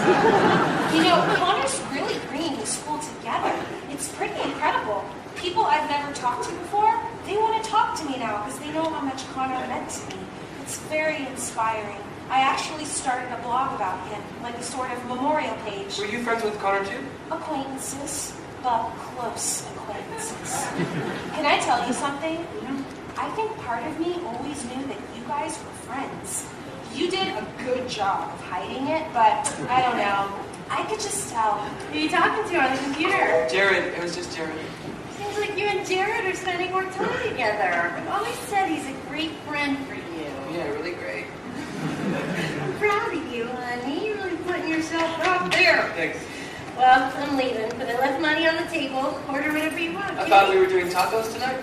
You know, Connor's really bringing the school together. It's pretty incredible. People I've never talked to before, they want to talk to me now because they know how much Connor meant to me. It's very inspiring. I actually started a blog about him, like a sort of memorial page. Were you friends with Connor too? Acquaintances, but close acquaintances. Can I tell you something? I think part of me always knew that you guys were friends. You did a good job of hiding it, but I don't know. I could just tell. Who are you talking to on the computer? Jared. It was just Jared. Seems like you and Jared are spending more time together. I've always said he's a great friend for you. Yeah, really great. I'm proud of you, honey. You're really putting yourself out there. Thanks. Well, I'm leaving, but I left money on the table. Order whatever you want. I thought we were doing tacos tonight.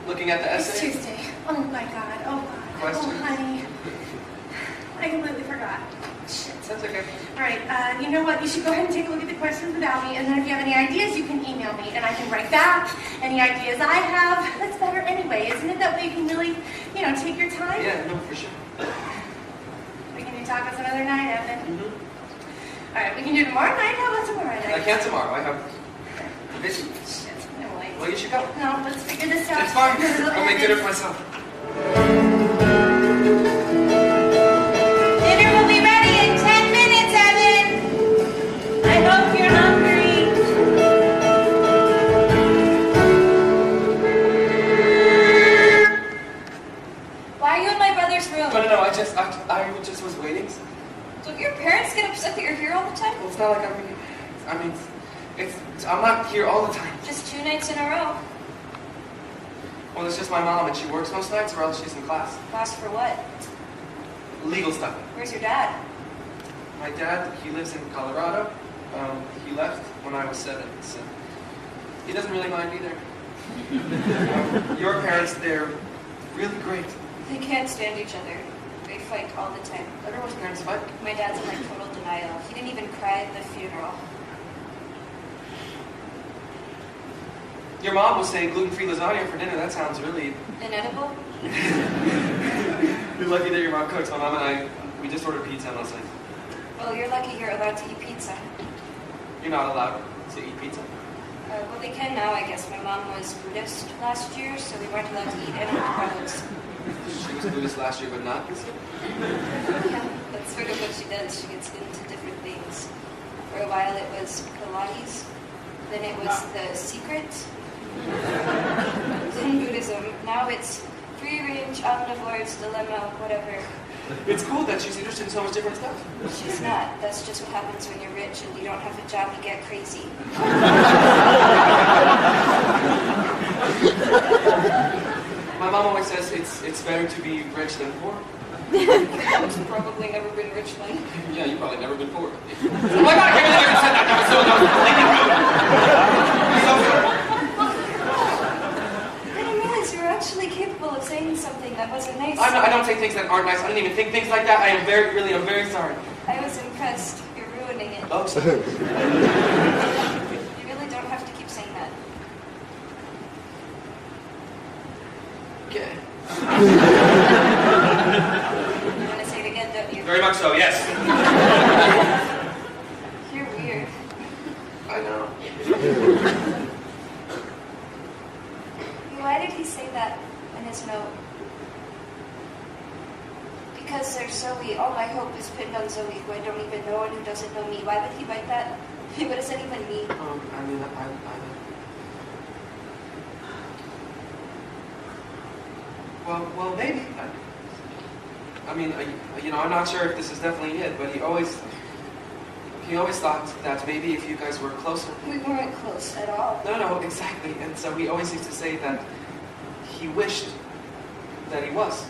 Looking at the It's essay. Tuesday. Oh my God. Oh God. Questions? Oh honey. I completely forgot. Shit. That's okay. All right. You know what? You should go ahead and take a look at the questions without me, and then if you have any ideas, you can email me, and I can write back any ideas I have. That's better anyway, isn't it? That way you can really, take your time. Yeah, no, for sure. We can do tacos another night, Evan. All right. We can do tomorrow night. How about tomorrow night? I can't tomorrow. I have vision. Shit. No way. Well, you should go. No, let's figure this out. It's fine. Little I'll make Evan. dinner for myself. Dinner will be ready in 10 minutes, Evan. I hope you're hungry. Why are you in my brother's room? No. I just was waiting. Don't your parents get upset that you're here all the time? Well, it's not like I'm not here all the time. Just 2 nights in a row. Well, it's just my mom, and she works most nights, or else she's in class. Class for what? Legal stuff. Where's your dad? My dad, he lives in Colorado. He left when I was 7, so he doesn't really mind either. Your parents, they're really great. They can't stand each other. They fight all the time. Everyone's parents fight. My dad's in like total denial. He didn't even cry at the funeral. Your mom was saying gluten-free lasagna for dinner. That sounds really... Inedible? You're lucky that your mom cooks. My mom and I, we just ordered pizza last night. Well, you're lucky you're allowed to eat pizza. You're not allowed to eat pizza. Well, they can now, I guess. My mom was Buddhist last year, so we weren't allowed to eat animal products. She was Buddhist last year, but not this year. Yeah, that's sort of what she does. She gets into different things. For a while it was Pilates, then it was The Secret, then Buddhism. Now it's free range, omnivore's dilemma, whatever. It's cool that she's interested in so much different stuff. She's not. That's just what happens when you're rich and you don't have a job, you get crazy. My mom always says it's better to be rich than poor. I've probably never been rich then. Yeah, you've probably never been poor. Oh my God, I can't believe I just said that. That was completely rude. I didn't realize you were actually capable of saying something that wasn't nice. I don't say things that aren't nice. I didn't even think things like that. I'm very sorry. I was impressed. You're ruining it. Oh, sorry. You really don't have to keep saying that. Okay. You want to say it again, don't you? Very much so, yes. You're weird. I know. Why did he say that in his note? Because there's Zoe. All my hope is pinned on Zoe, who I don't even know and who doesn't know me. Why would he write that? What does that even mean? I mean, Well, maybe. I mean, I'm not sure if this is definitely it, but he always thought that maybe if you guys were closer. We weren't close at all. No, exactly. And so he always used to say that he wished that he was.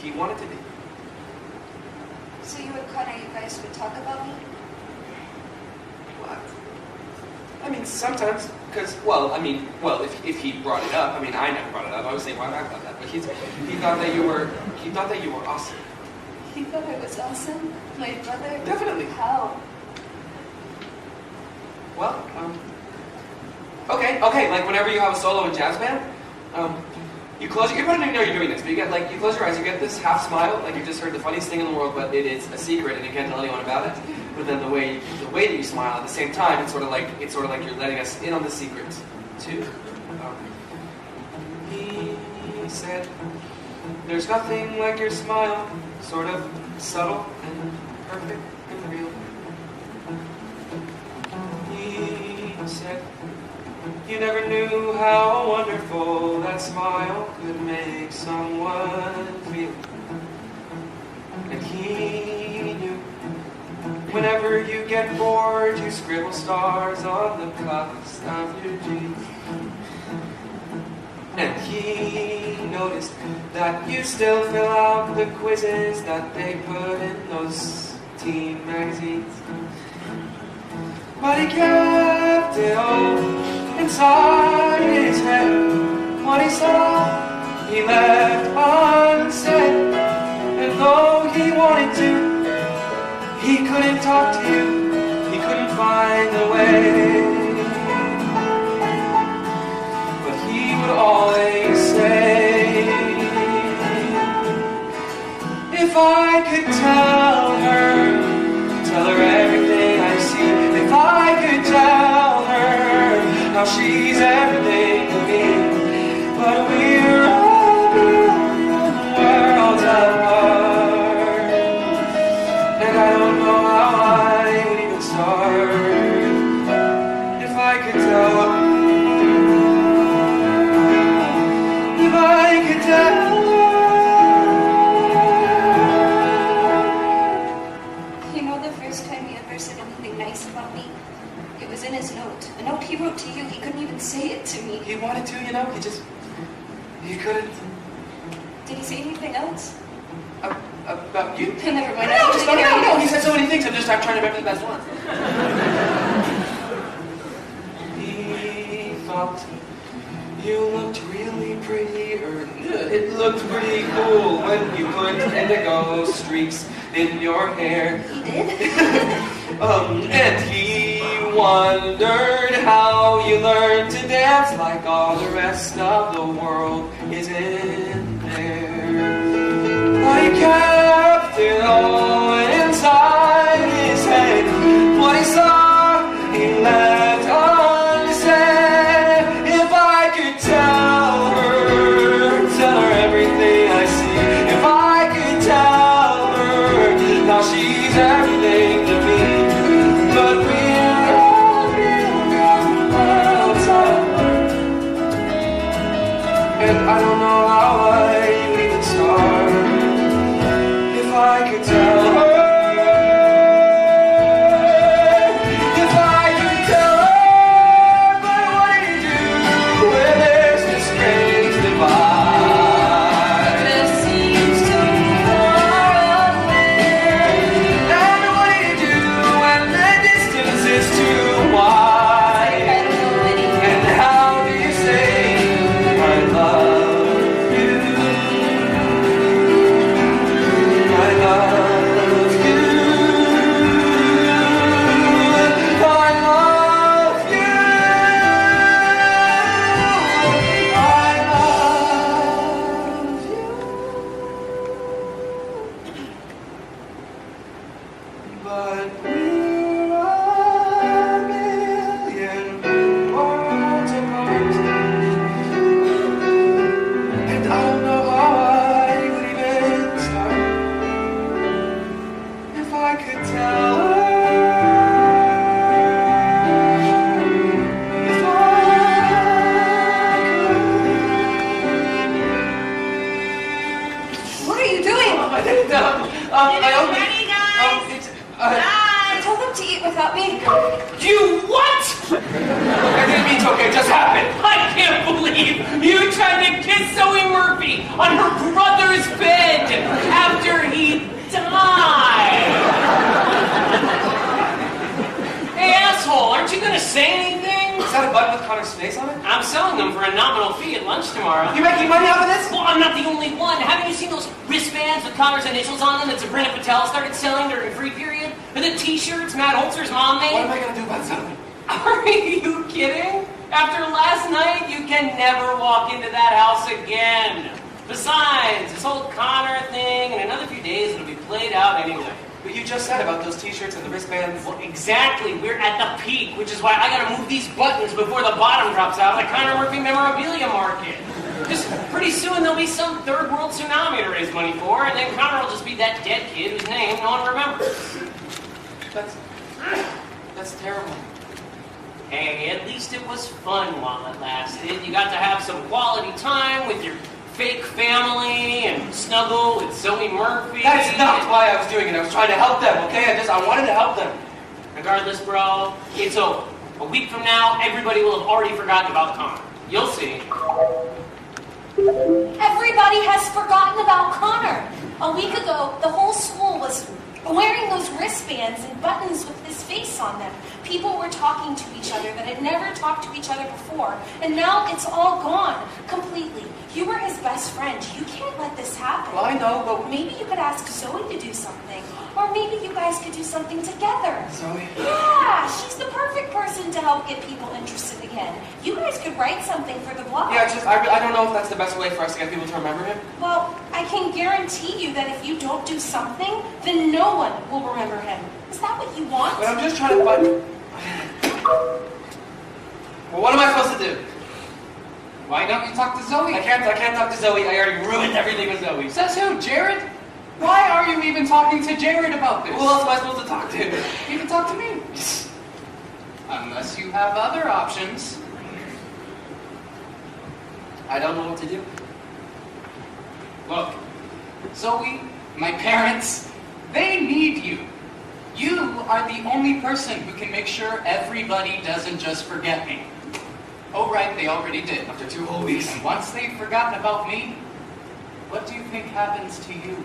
He wanted to be. So you and Connor, you guys would talk about me? What? I mean, sometimes, because, if he brought it up, I mean, I never brought it up. I was saying, why not about that? But he thought that you were awesome. He thought I was awesome? My brother? Definitely. How? Well, okay, like whenever you have a solo in jazz band, you close your, you probably don't even know you're doing this, but you close your eyes, you get this half smile, like you just heard the funniest thing in the world, but it is a secret and you can't tell anyone about it. But then the way that you smile at the same time, it's sort of like you're letting us in on the secret too. He said There's nothing like your smile, sort of subtle and perfect and real. He said, you never knew how wonderful that smile could make someone feel. And he knew, whenever you get bored, you scribble stars on the cuffs of your jeans. And he noticed that you still fill out the quizzes that they put in those teen magazines. But he kept it all inside his head. What he saw, he left unsaid. And though he wanted to, he couldn't talk to you. He couldn't find a way. But he would always say, if I could tell her everything I see. If I could tell her how she's everything to me. But we're all billion worlds apart, and I don't know how I would even start. If I could tell her, if I could tell her. You know, the first time he ever said anything nice about me, it was in his note. A note he wrote to you. He couldn't even say it to me. He wanted to, you know, he couldn't. Did he say anything else? About you? Never mind. No, he said so many things. I'm trying to remember the best ones. He thought you looked really pretty, or it looked pretty cool when you put indigo streaks in your hair. He did? And he wondered how you learned to dance like all the rest of the world is in there. But he kept it all inside his head. What he saw, he left unsaid. If I could tell her everything I see. If I could tell her how she's everything to me. But we're all billion worlds apart, and I don't know how I would even start. If I could tell her, if I could tell her, but what do you do when there's this strange divide? It just seems too far away. And what do you do when the distance is too wide? I don't know anything. And how do you say I love you? I love you. I love you. I love you. But we're a million worlds apart, and I don't know how I would even start. If I could tell her, if What are you doing? I didn't know. I opened. Ready, guys? It's, Tell them to eat without me. You what? I didn't mean to. Okay, it just happened. I can't believe you tried to kiss Zoe Murphy on her brother's bed after he died. Hey, asshole, aren't you gonna say anything? Is that a button with Connor's face on it? I'm selling them for a nominal fee at lunch tomorrow. You making money off of this? Well, I'm not the only one. Haven't you seen those wristbands with Connor's initials on them that Sabrina Patel started selling during free period? And the t-shirts Matt Holzer's mom made? What am I gonna do about something? Are you kidding? After last night, you can never walk into that house again. Besides, this whole Connor thing, in another few days, it'll be played out anyway. But you just said about those t-shirts and the wristbands. Well, exactly. We're at the peak, which is why I gotta move these buttons before the bottom drops out of the Connor Murphy memorabilia market. Just pretty soon there'll be some third world tsunami to raise money for, and then Connor will just be that dead kid whose name no one remembers. That's terrible. Hey, at least it was fun while it lasted. You got to have some quality time with your fake family and snuggle with Zoe Murphy. That's not why I was doing it. I was trying to help them, okay? I wanted to help them. Regardless, bro, it's over. A week from now, everybody will have already forgotten about Connor. You'll see. Everybody has forgotten about Connor. A week ago, the whole school was wearing those wristbands and buttons with his face on them. People were talking to each other that had never talked to each other before. And now it's all gone, completely. You were his best friend. You can't let this happen. Well, I know, but... Maybe you could ask Zoe to do something. Or maybe you guys could do something together. Zoe? Yeah, she's the perfect person to help get people interested again. You guys could write something for the blog. Yeah, I don't know if that's the best way for us to get people to remember him. Well, I can guarantee you that if you don't do something, then no one will remember him. Is that what you want? But I'm just trying to find... Well, what am I supposed to do? Why don't you talk to Zoe? I can't talk to Zoe. I already ruined everything with Zoe. Says who, Jared? Why are you even talking to Jared about this? Who else am I supposed to talk to? You can talk to me. Unless you have other options. I don't know what to do. Look, Zoe, my parents, they need you. You are the only person who can make sure everybody doesn't just forget me. Oh, right, they already did. After 2 whole weeks. And once they've forgotten about me, what do you think happens to you?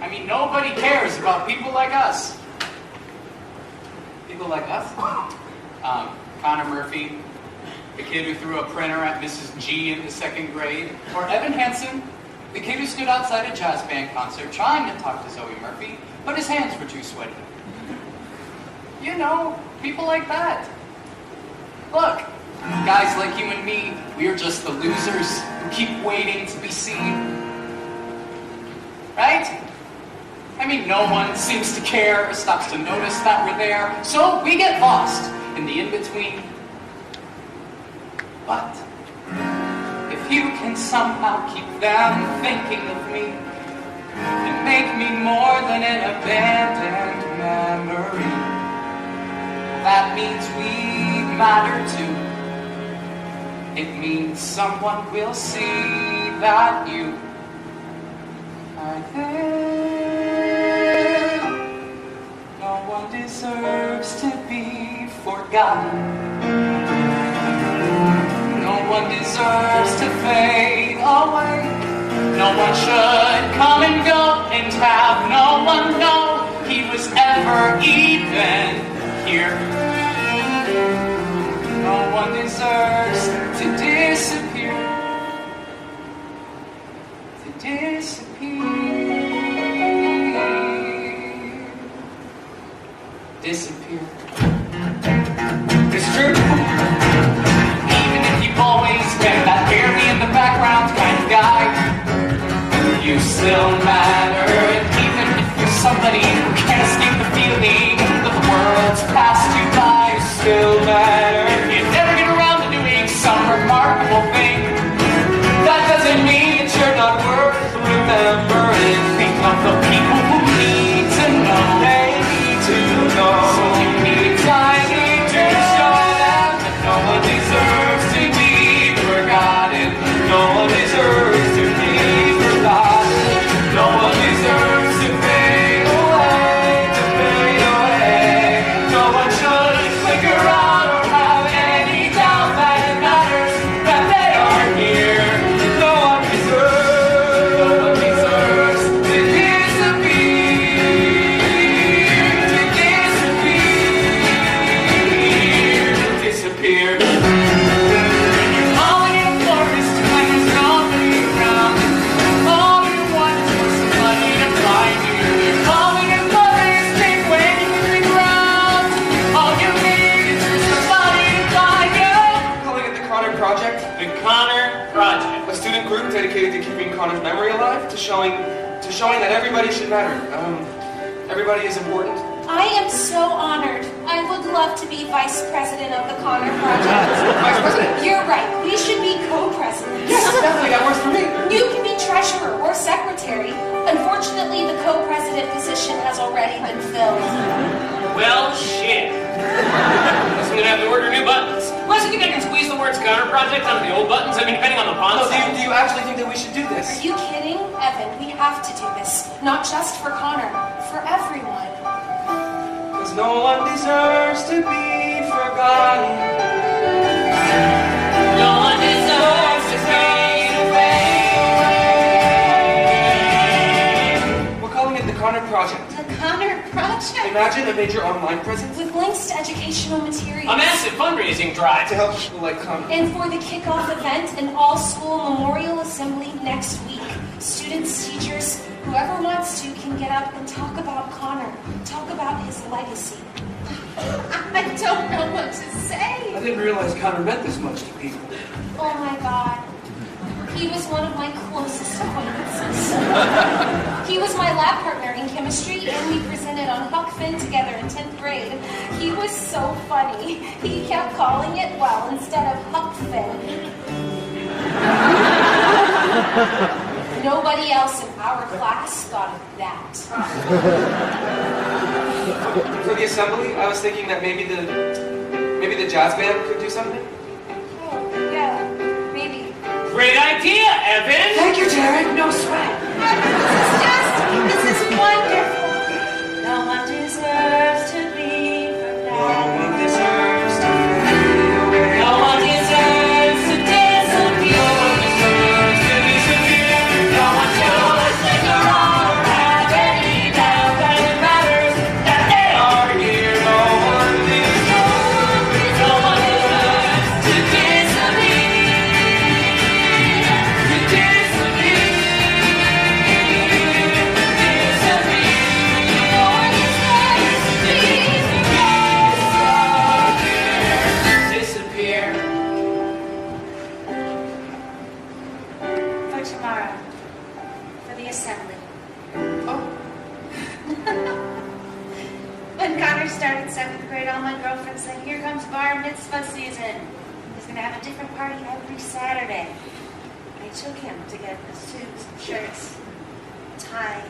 I mean, nobody cares about people like us. People like us? Connor Murphy, the kid who threw a printer at Mrs. G in the 2nd grade, or Evan Hansen, the kid who stood outside a jazz band concert trying to talk to Zoe Murphy, but his hands were too sweaty. You know, people like that. Look, guys like you and me, we are just the losers who keep waiting to be seen. Right? I mean, no one seems to care or stops to notice that we're there, so we get lost in the in-between. But if you can somehow keep them thinking of me and make me more than an abandoned memory, that means we matter too. It means someone will see that you are there. No one deserves to be forgotten. No one deserves to fade away. No one should come and go and have no one know he was ever even here. No one deserves to disappear. To disappear. It's true. Even if you've always been that barely in the background kind of guy, you still matter. And even if you're somebody who can't escape the feeling that the world's passed you by, you still matter. If you never get around to doing some remarkable thing, that doesn't mean that you're not worth remembering. Think of the people who need to know. They need to know. So you need time to show them that no one deserves to be forgotten. No one deserves to be forgotten. No one deserves to fade away, to fade away. No one should flicker out or have any doubt that it matters that they are here. No one deserves to disappear. You're calling in forest when there's nobody around. All you want is for somebody to find you. You're calling in forest, been waiting in the ground. All you need is for somebody to find you. Calling it the Connor Project. The Connor Project. A student group dedicated to keeping Connor's memory alive, to showing that everybody should matter. Everybody is important. I I am so honored. I would love to be vice president of the Connor Project. Vice President? You're right. We should be co-presidents. Yes, definitely. That works for me. You can be treasurer or secretary. Unfortunately, the co-president position has already been filled. Well, shit. Guess I'm gonna have to order new buttons. Unless you think I can squeeze the words Connor Project onto the old buttons. I mean, depending on the font No, size. do you actually think that we should do this? Are you kidding? Evan, we have to do this. Not just for Connor, for everyone. Because no one deserves to be forgotten. No one deserves to fade away. We're calling it the Connor Project. The Connor Project? Imagine a major online presence With links to educational materials. A massive fundraising drive. to help people like Connor. And for the kickoff event and all-school memorial assembly next week. Students, teachers, whoever wants to can get up and talk about Connor. Talk about his legacy. I don't know what to say. I didn't realize Connor meant this much to people. Oh my God. He was one of my closest acquaintances. He was my lab partner in chemistry, and we presented on Huck Finn together in 10th grade. He was so funny. He kept calling it, well, instead of Huck Finn. Nobody else in our class thought of that. For the assembly, I was thinking that maybe the jazz band could do something. Oh, yeah, maybe. Great idea, Evan. Thank you, Jared. No sweat. This is wonderful. No one deserves to be No forgotten. one deserves to fade away. No one deserves to disappear. No one deserves to disappear. No one should linger on or have any doubt that it matters that they are here. No one deserves to disappear. To disappear. Disappear. For tomorrow. For the assembly. When Connor started 7th grade, all my girlfriends said, "Here comes bar mitzvah season. He's going to have a different party every Saturday." I took him to get the suits, shirts, tie.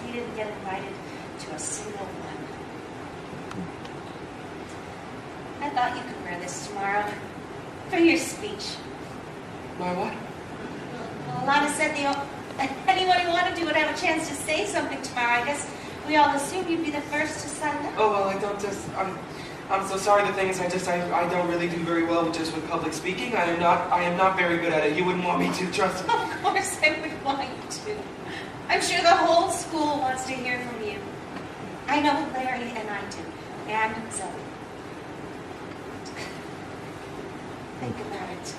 He didn't get invited to a single one. I thought you could wear this tomorrow for your speech. My what? Well, Alana said anyone who wanted to would have a chance to say something tomorrow. I guess we all assumed you'd be the first to sign up. Oh, well, I'm so sorry. The thing is, I don't really do very well just with public speaking. I am not very good at it. You wouldn't want me to, trust me. Of course I would want you to. I'm sure the whole school wants to hear from you. I know Larry and I do. And Zoe. Think about it.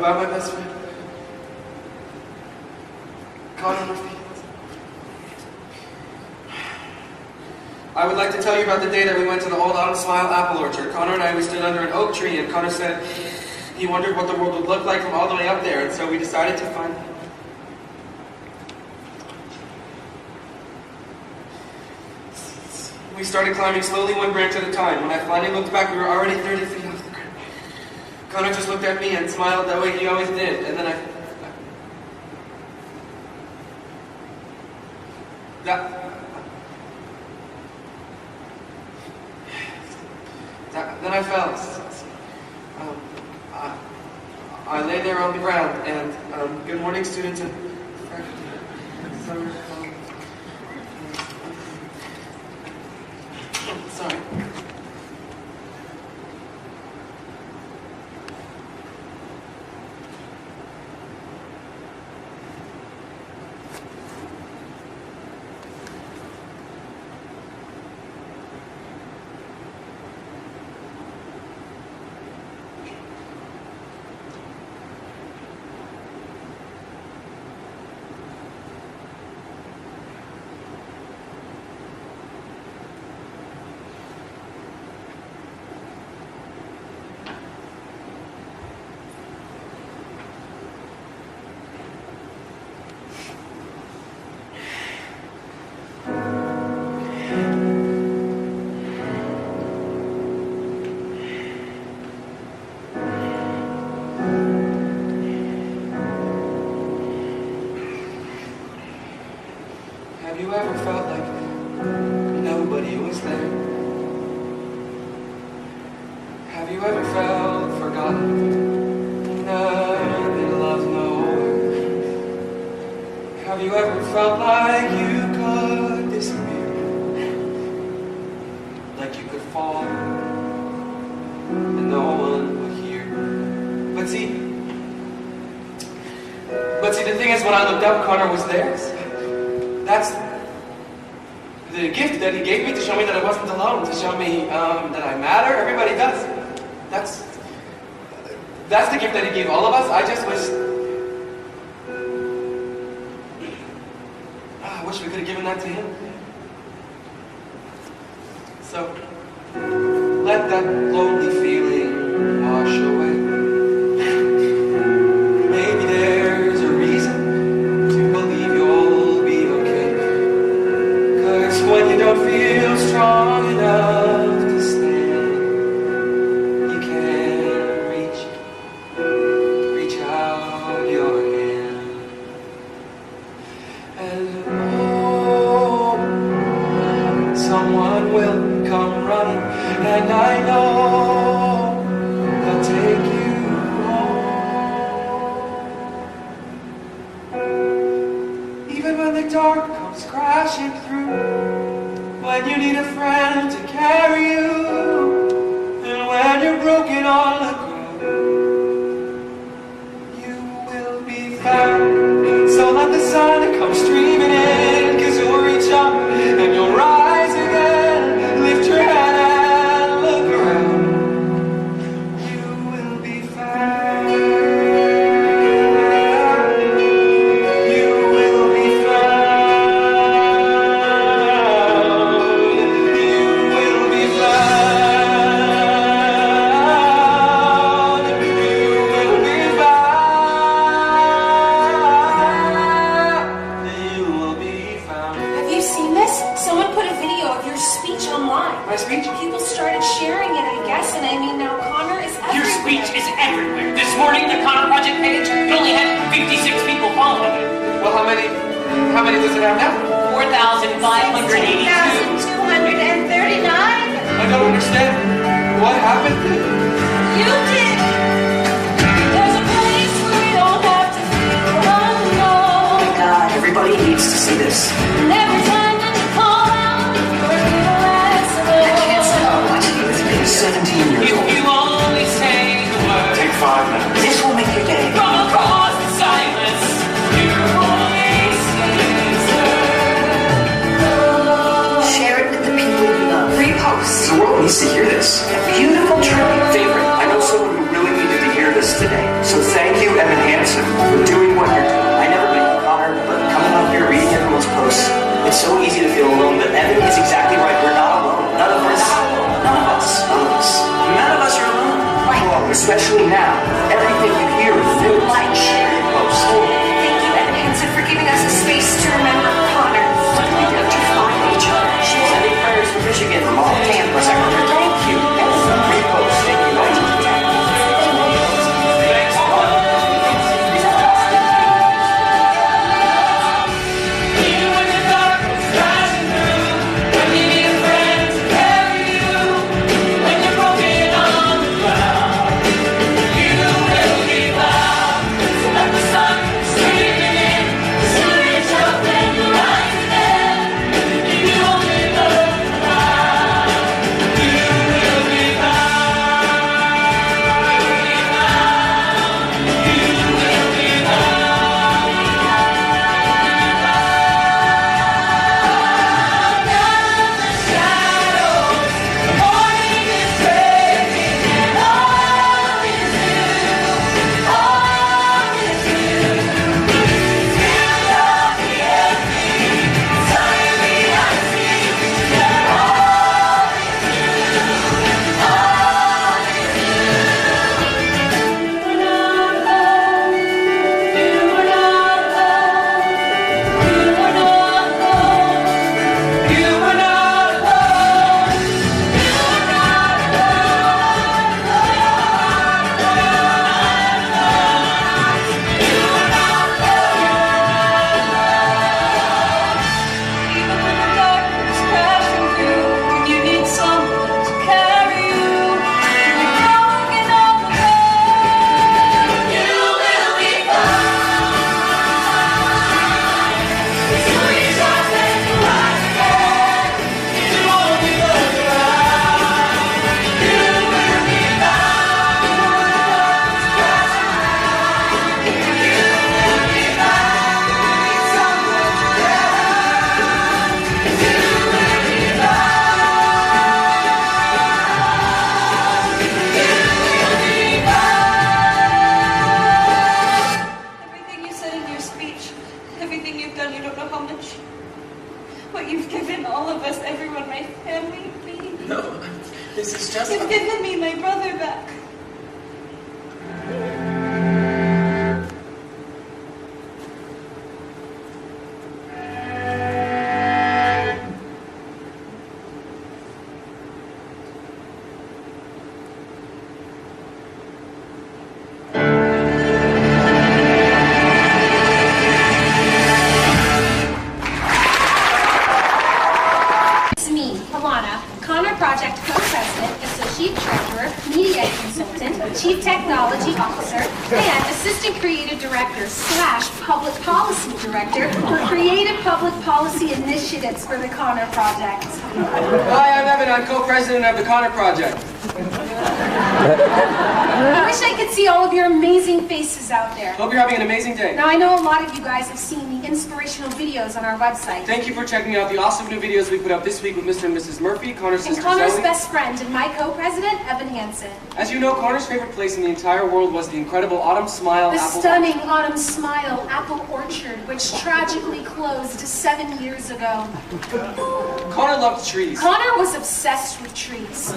about my best friend, Connor Murphy. I would like to tell you about the day that we went to the Old Autumn Smile apple orchard. Connor and I, we stood under an oak tree, and Connor said he wondered what the world would look like from all the way up there, and so we decided to find out. We started climbing slowly, one branch at a time. When I finally looked back, we were already 30 feet off the ground. Connor just looked at me and smiled that way he always did, and then then I fell. I lay there on the ground, and good morning, students and summer. Sorry. Have you ever felt like nobody was there? Have you ever felt forgotten? Nothing loves nowhere. Have you ever felt like you could disappear? Like you could fall and no one would hear? But see, the thing is, when I looked up, Connor was there. That's the gift that he gave me, to show me that I wasn't alone, to show me that I matter. Everybody does. That's the gift that he gave all of us. I just wish we could have given that to him. So, let that lonely feeling wash away. Maybe there's a reason to believe you'll be okay. 'Cause when you don't feel strong enough to stand, you can reach out your hand. And someone will come running, and I know they'll take you home. Even when the dark comes crashing through, when you need a friend to carry you, and when you're broken on the ground, you will be found. So let the sun come streaming in, 'cause you'll reach up and you'll rise again. Lift your head and look around. You will be found. You will be found. You will be found. You will be found. You will be found. Have you seen this? Someone put a video of your speech online. My speech? People started sharing it, I guess, and I mean, now Connor is everywhere. Your speech is everywhere. This morning, the Connor Project page, it only had 56 people following it. Well, how many does it have now? 4,582. 16,239. I don't understand. What happened? You did. There's a place where we don't have to feel alone. God, everybody needs to see this. And every time that you call out, you're a little less I alone. can't stop watching you with me. 17 years If old. you only say the word, Take 5 minutes. This will make your day. from across the silence, your voice is heard. Share it with the people you love. Repost. The world needs to hear this. A beautiful tribute. Favorite. I know someone who really needed to hear this. this today. So thank you, Evan Hansen, for doing what you're doing. I never met you, Connor, but coming up here, reading everyone's posts, it's so easy to feel alone, but Evan is exactly right. We're not alone. None of us. None of us. None of us. None of us are alone. Well, especially now. Everything you hear is new. Like, share your posts. Thank you, Evan Hansen, for giving us a space to remember Connor. We get to find each other. Sending prayers for Michigan from all campus. Thank you. Repost. Thank you, guys. What you've given all of us, everyone, my family, me. No, this is just... You've given me my brother back. Project Co-President, Associate Treasurer, Media Consultant, Chief Technology Officer, and Assistant Creative Director / Public Policy Director for Creative Public Policy Initiatives for the Connor Project. Hi, I'm Evan. I'm co-president of the Connor Project. I wish I could see all of your amazing faces out there. Hope you're having an amazing day. Now, I know a lot of you guys have seen the inspirational videos on our website. Thank you for checking out the awesome new videos we put up this week with Mr. and Mrs. Murphy, Connor's sister Connor's Zoe. best friend and my co-president, Evan Hansen. As you know, Connor's favorite place in the entire world was the incredible Autumn Smile The Apple stunning Autumn Smile Apple Orchard, which tragically closed 7 years ago. Connor loved trees. Connor was obsessed with trees.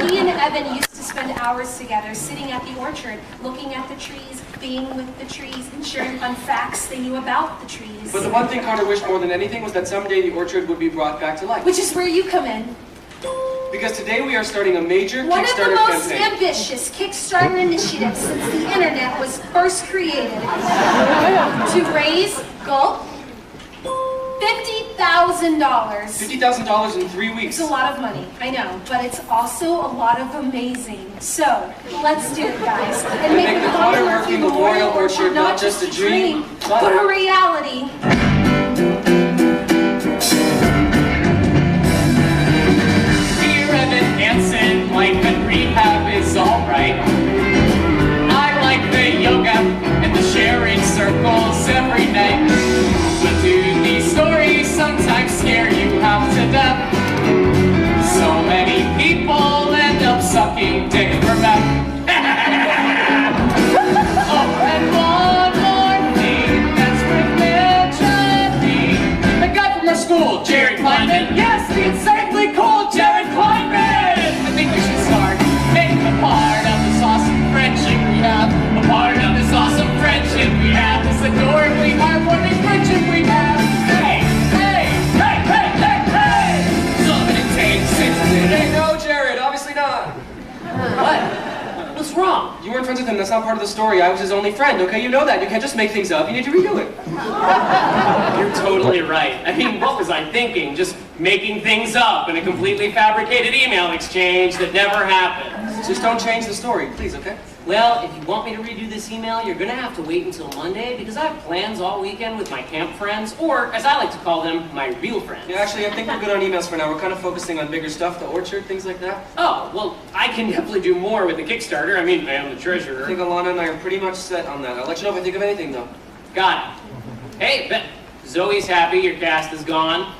He and Evan used to spend hours together sitting at the orchard, looking at the trees, being with the trees, and sharing fun facts they knew about the trees. But the one thing Connor wished more than anything was that someday the orchard would be brought back to life. Which is where you come in. Because today we are starting a major One of the Kickstarter most campaign. ambitious Kickstarter initiatives since the internet was first created. To raise, gulp, $50,000. $50,000 in 3 weeks. It's a lot of money, I know, but it's also a lot of amazing. So, let's do it, guys. And make the Connor Murphy Memorial Orchard not just a dream, but a reality. Dear Evan Hansen, life and rehab is alright. I like the yoga and the sharing circles every night. But do these stories sometimes scare you half to death? So many people end up sucking dick for meth. That's not part of the story. I was his only friend, okay? You know that. You can't just make things up. You need to redo it. You're totally right. I mean, what was I thinking? Just making things up in a completely fabricated email exchange that never happened. Just don't change the story, please, okay? Well, if you want me to redo this email, you're gonna have to wait until Monday because I have plans all weekend with my camp friends, or as I like to call them, my real friends. Yeah, actually, I think we're good on emails for now. We're kind of focusing on bigger stuff, the orchard, things like that. Oh, well, I can definitely do more with the Kickstarter. I mean, I am the I treasurer. think Alana and I are pretty much set on that. I'll let you know if I think of anything, though. Got it. Hey, Zoe's happy your cast is gone.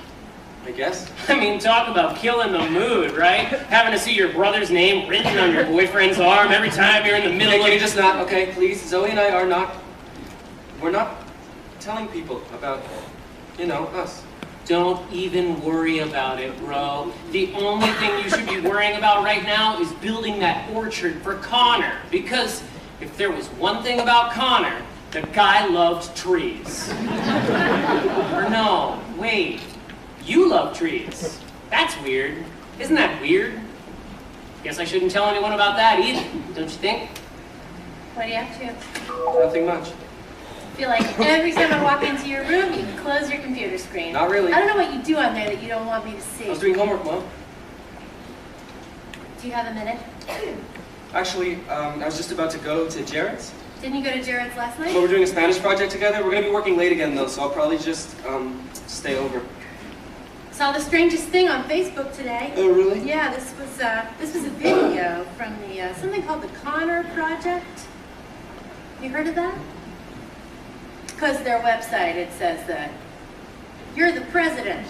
I guess. I mean, talk about killing the mood, right? Having to see your brother's name written on your boyfriend's arm every time you're in the middle Hey, can you of... just not, okay, please? Zoe and I are not... We're not telling people about, you know, us. Don't even worry about it, bro. The only thing you should be worrying about right now is building that orchard for Connor. Because if there was one thing about Connor, the guy loved trees. Or no, wait. You love trees. That's weird. Isn't that weird? Guess I shouldn't tell anyone about that either, don't you think? What are you up to? Nothing much. I feel like every time I walk into your room, you close your computer screen. Not really. I don't know what you do on there that you don't want me to see. I was doing homework, Mom. Do you have a minute? Actually, I was just about to go to Jared's. Didn't you go to Jared's last night? Well, we're doing a Spanish project together. We're going to be working late again, though, so I'll probably just stay over. Saw the strangest thing on Facebook today. Oh, really? Yeah, this was a video from the something called the Connor Project. You heard of that? Because their website, it says that you're the president.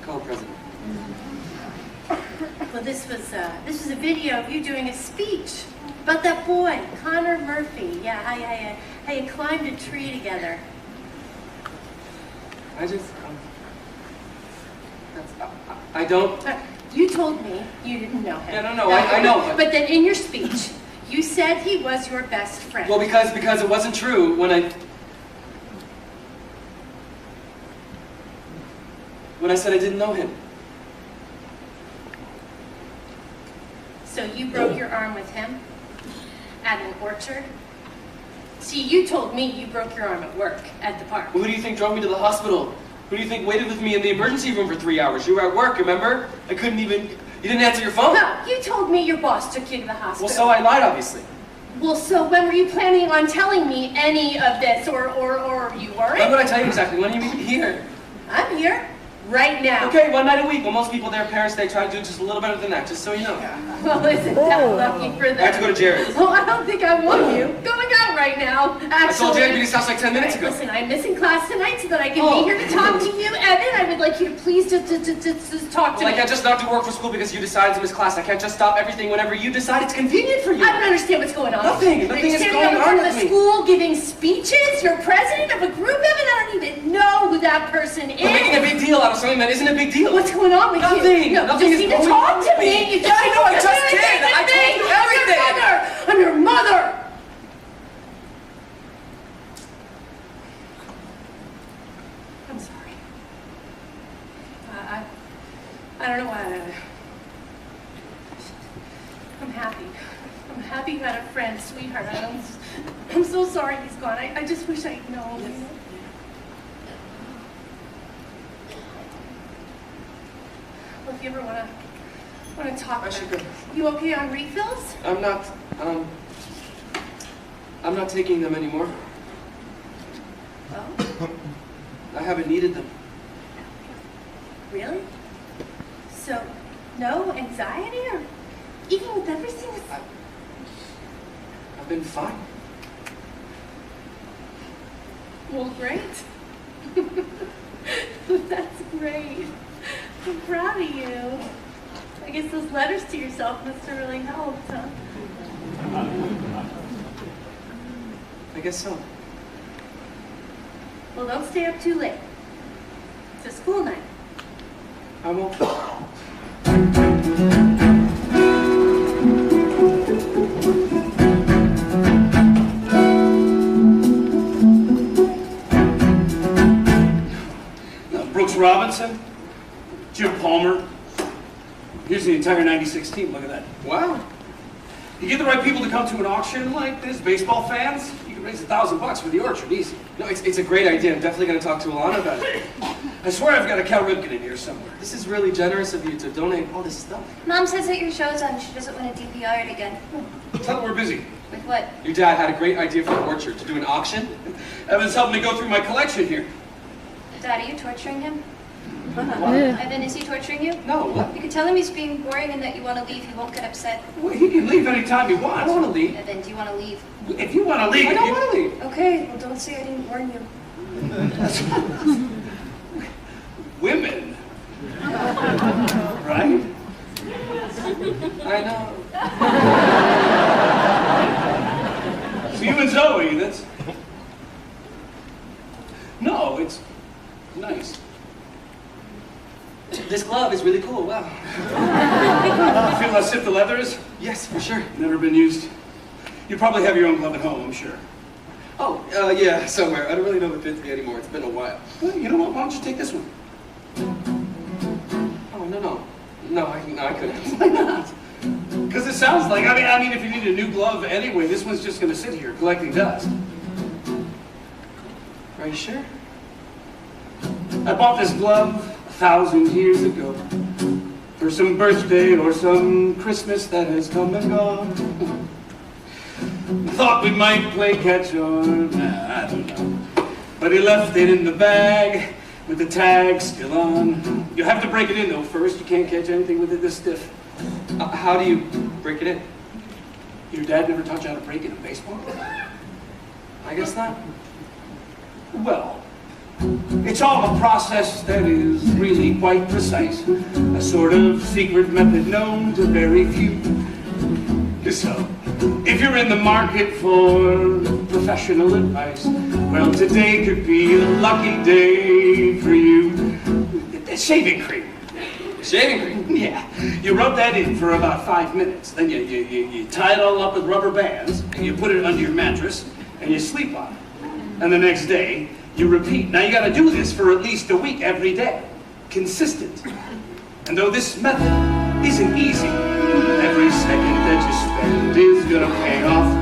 Call president. Well, this was a video of you doing a speech about that boy, Connor Murphy. Yeah, how you climbed a tree together. I just, I don't... You told me you didn't know him. Yeah, no, I know. But then in your speech, you said he was your best friend. Well, because it wasn't true when I said I didn't know him. So you broke your arm with him at an orchard? See, you told me you broke your arm at work at the park. Well, who do you think drove me to the hospital? Who do you think waited with me in the emergency room for 3 hours? You were at work, remember? I couldn't even... You didn't answer your phone. No, you told me your boss took you to the hospital. Well, so I lied, obviously. Well, so when were you planning on telling me any of this, or you weren't? When would I tell you exactly? When are you here? I'm here, right now. Okay, one night a week. Well, most people, their parents, they try to do just a little better than that, just so you know. Well, isn't that lucky for them? I have to go to Jared's. Oh, I don't think I want you going out right now, actually. I told Jared to be at his house like 10 minutes ago. Listen, I'm missing class tonight so that I can be here to talk to you. Evan, I would like you to please just talk to Well, me. I can't just not do work for school because you decided to miss class. I can't just stop everything whenever you decide it's convenient for you. I don't understand what's going on. Nothing is You're standing going up in front on of the with me. school giving speeches. You're president of a group, Evan. I don't even know who that person is. You're making a big deal out of something that isn't a big deal. What's going on with Nothing. you? No, Nothing you is just need to going talk on to with me. me. You Yeah, I know, I just just need to did. say I to told me, you everything. I'm your mother. I'm sorry. I don't know why. I'm happy. I'm happy you had a friend, sweetheart. I'm so sorry he's gone. I just wish I'd known. You know? Well, if you ever want to talk, I should go. You okay on refills? I'm not taking them anymore. Oh, I haven't needed them. really? So, no anxiety, or even with everything? I've been fine. Well, great. That's great. I'm proud of you. I guess those letters to yourself must have really helped, huh? I guess so. Well, don't stay up too late. It's a school night. I won't. Brooks Robinson, Jim Palmer. Here's the entire '96 team. Look at that. Wow. You get the right people to come to an auction like this, baseball fans, you can raise $1,000 for the orchard, easy. No, it's a great idea. I'm definitely going to talk to Alana about it. I swear I've got a Cal Ripken in here somewhere. This is really generous of you to donate all this stuff. Mom says that your show's on. She doesn't want to DVR it again. Tell them we're busy. With what? Your dad had a great idea for the orchard, to do an auction. Evan's helping me go through my collection here. Dad, are you torturing him? Evan, is he torturing you? No, what? You could tell him he's being boring and that you want to leave. He won't get upset. Well, he can leave anytime he wants. I don't want to leave. Evan, do you want to leave? If you want to leave, I don't want to leave. Okay, well, don't say I didn't warn you. Women. Right? I know. So you and Zoe, that's... No, it's nice. This glove is really cool. Wow. You feel how stiff the leather is? Yes, for sure. Never been used. You probably have your own glove at home, I'm sure. Oh, yeah, somewhere. I don't really know if it fits me anymore. It's been a while. Well, you know what? Why don't you take this one? Oh, no. No, I couldn't. Why not? Because it sounds like, I mean, if you need a new glove anyway, this one's just going to sit here collecting dust. Are you sure? I bought this glove 1,000 years ago for some birthday or some Christmas that has come and gone. Thought we might play catch or nah, I don't know. But he left it in the bag with the tag still on. You have to break it in though first. You can't catch anything with it this stiff. How do you break it in? Your dad never taught you how to break in a baseball? I guess not. Well, it's all a process that is really quite precise. A sort of secret method known to very few. So, if you're in the market for professional advice, well, today could be a lucky day for you. Shaving cream. Shaving cream? Yeah. You rub that in for about 5 minutes. Then you tie it all up with rubber bands, and you put it under your mattress, and you sleep on it. And the next day, you repeat. Now you gotta do this for at least a week every day. Consistent. And though this method isn't easy, every second that you spend is gonna pay off.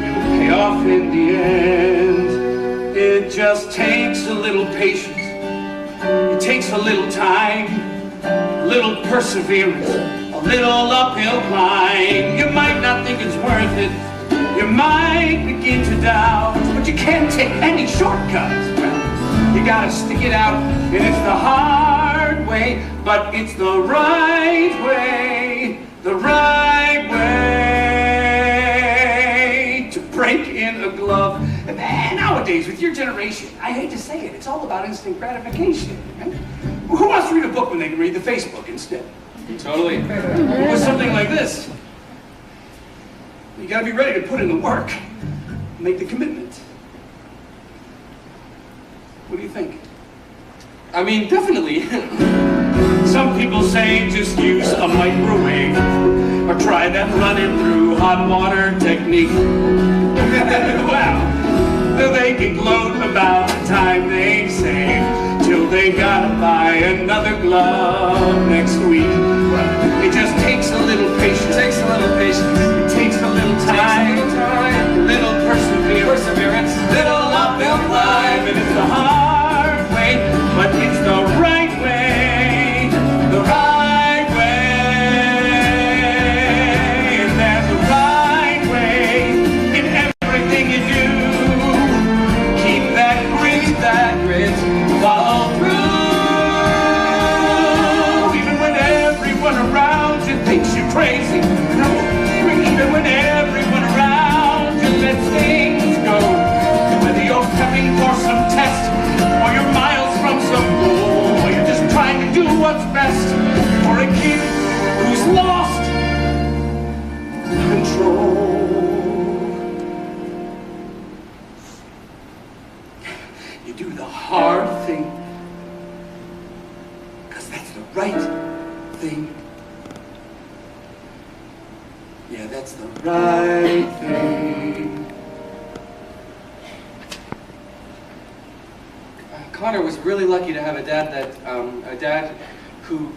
It'll pay off in the end. It just takes a little patience. It takes a little time, a little perseverance, a little uphill climb. You might not think it's worth it. You might begin to doubt, but you can't take any shortcuts. Well, you gotta stick it out, and it's the hard way, but it's the right way, the right way to break in a glove. And nowadays, with your generation, I hate to say it, it's all about instant gratification. Right? Who wants to read a book when they can read the Facebook instead? Totally. With something like this, you gotta be ready to put in the work, make the commitment. What do you think? I mean, definitely. Some people say just use a microwave, or try that running through hot water technique. Wow, they can gloat about the time they saved, till they gotta buy another glove next week. Well, it just takes a little patience. It takes a little patience. It takes a little time, little perseverance, little uphill climb, and it's the hard way, but it's the right way, the right way, and there's the right way in everything you do. Keep that grit, follow through, even when everyone around you thinks you're crazy. Even when everyone around you lets things go. Whether you're prepping for some test, or you're miles from some goal, or you're just trying to do what's best for a kid who's lost control. You do the hard thing, because that's the right thing. Yeah, that's the right thing. Connor was really lucky to have a dad who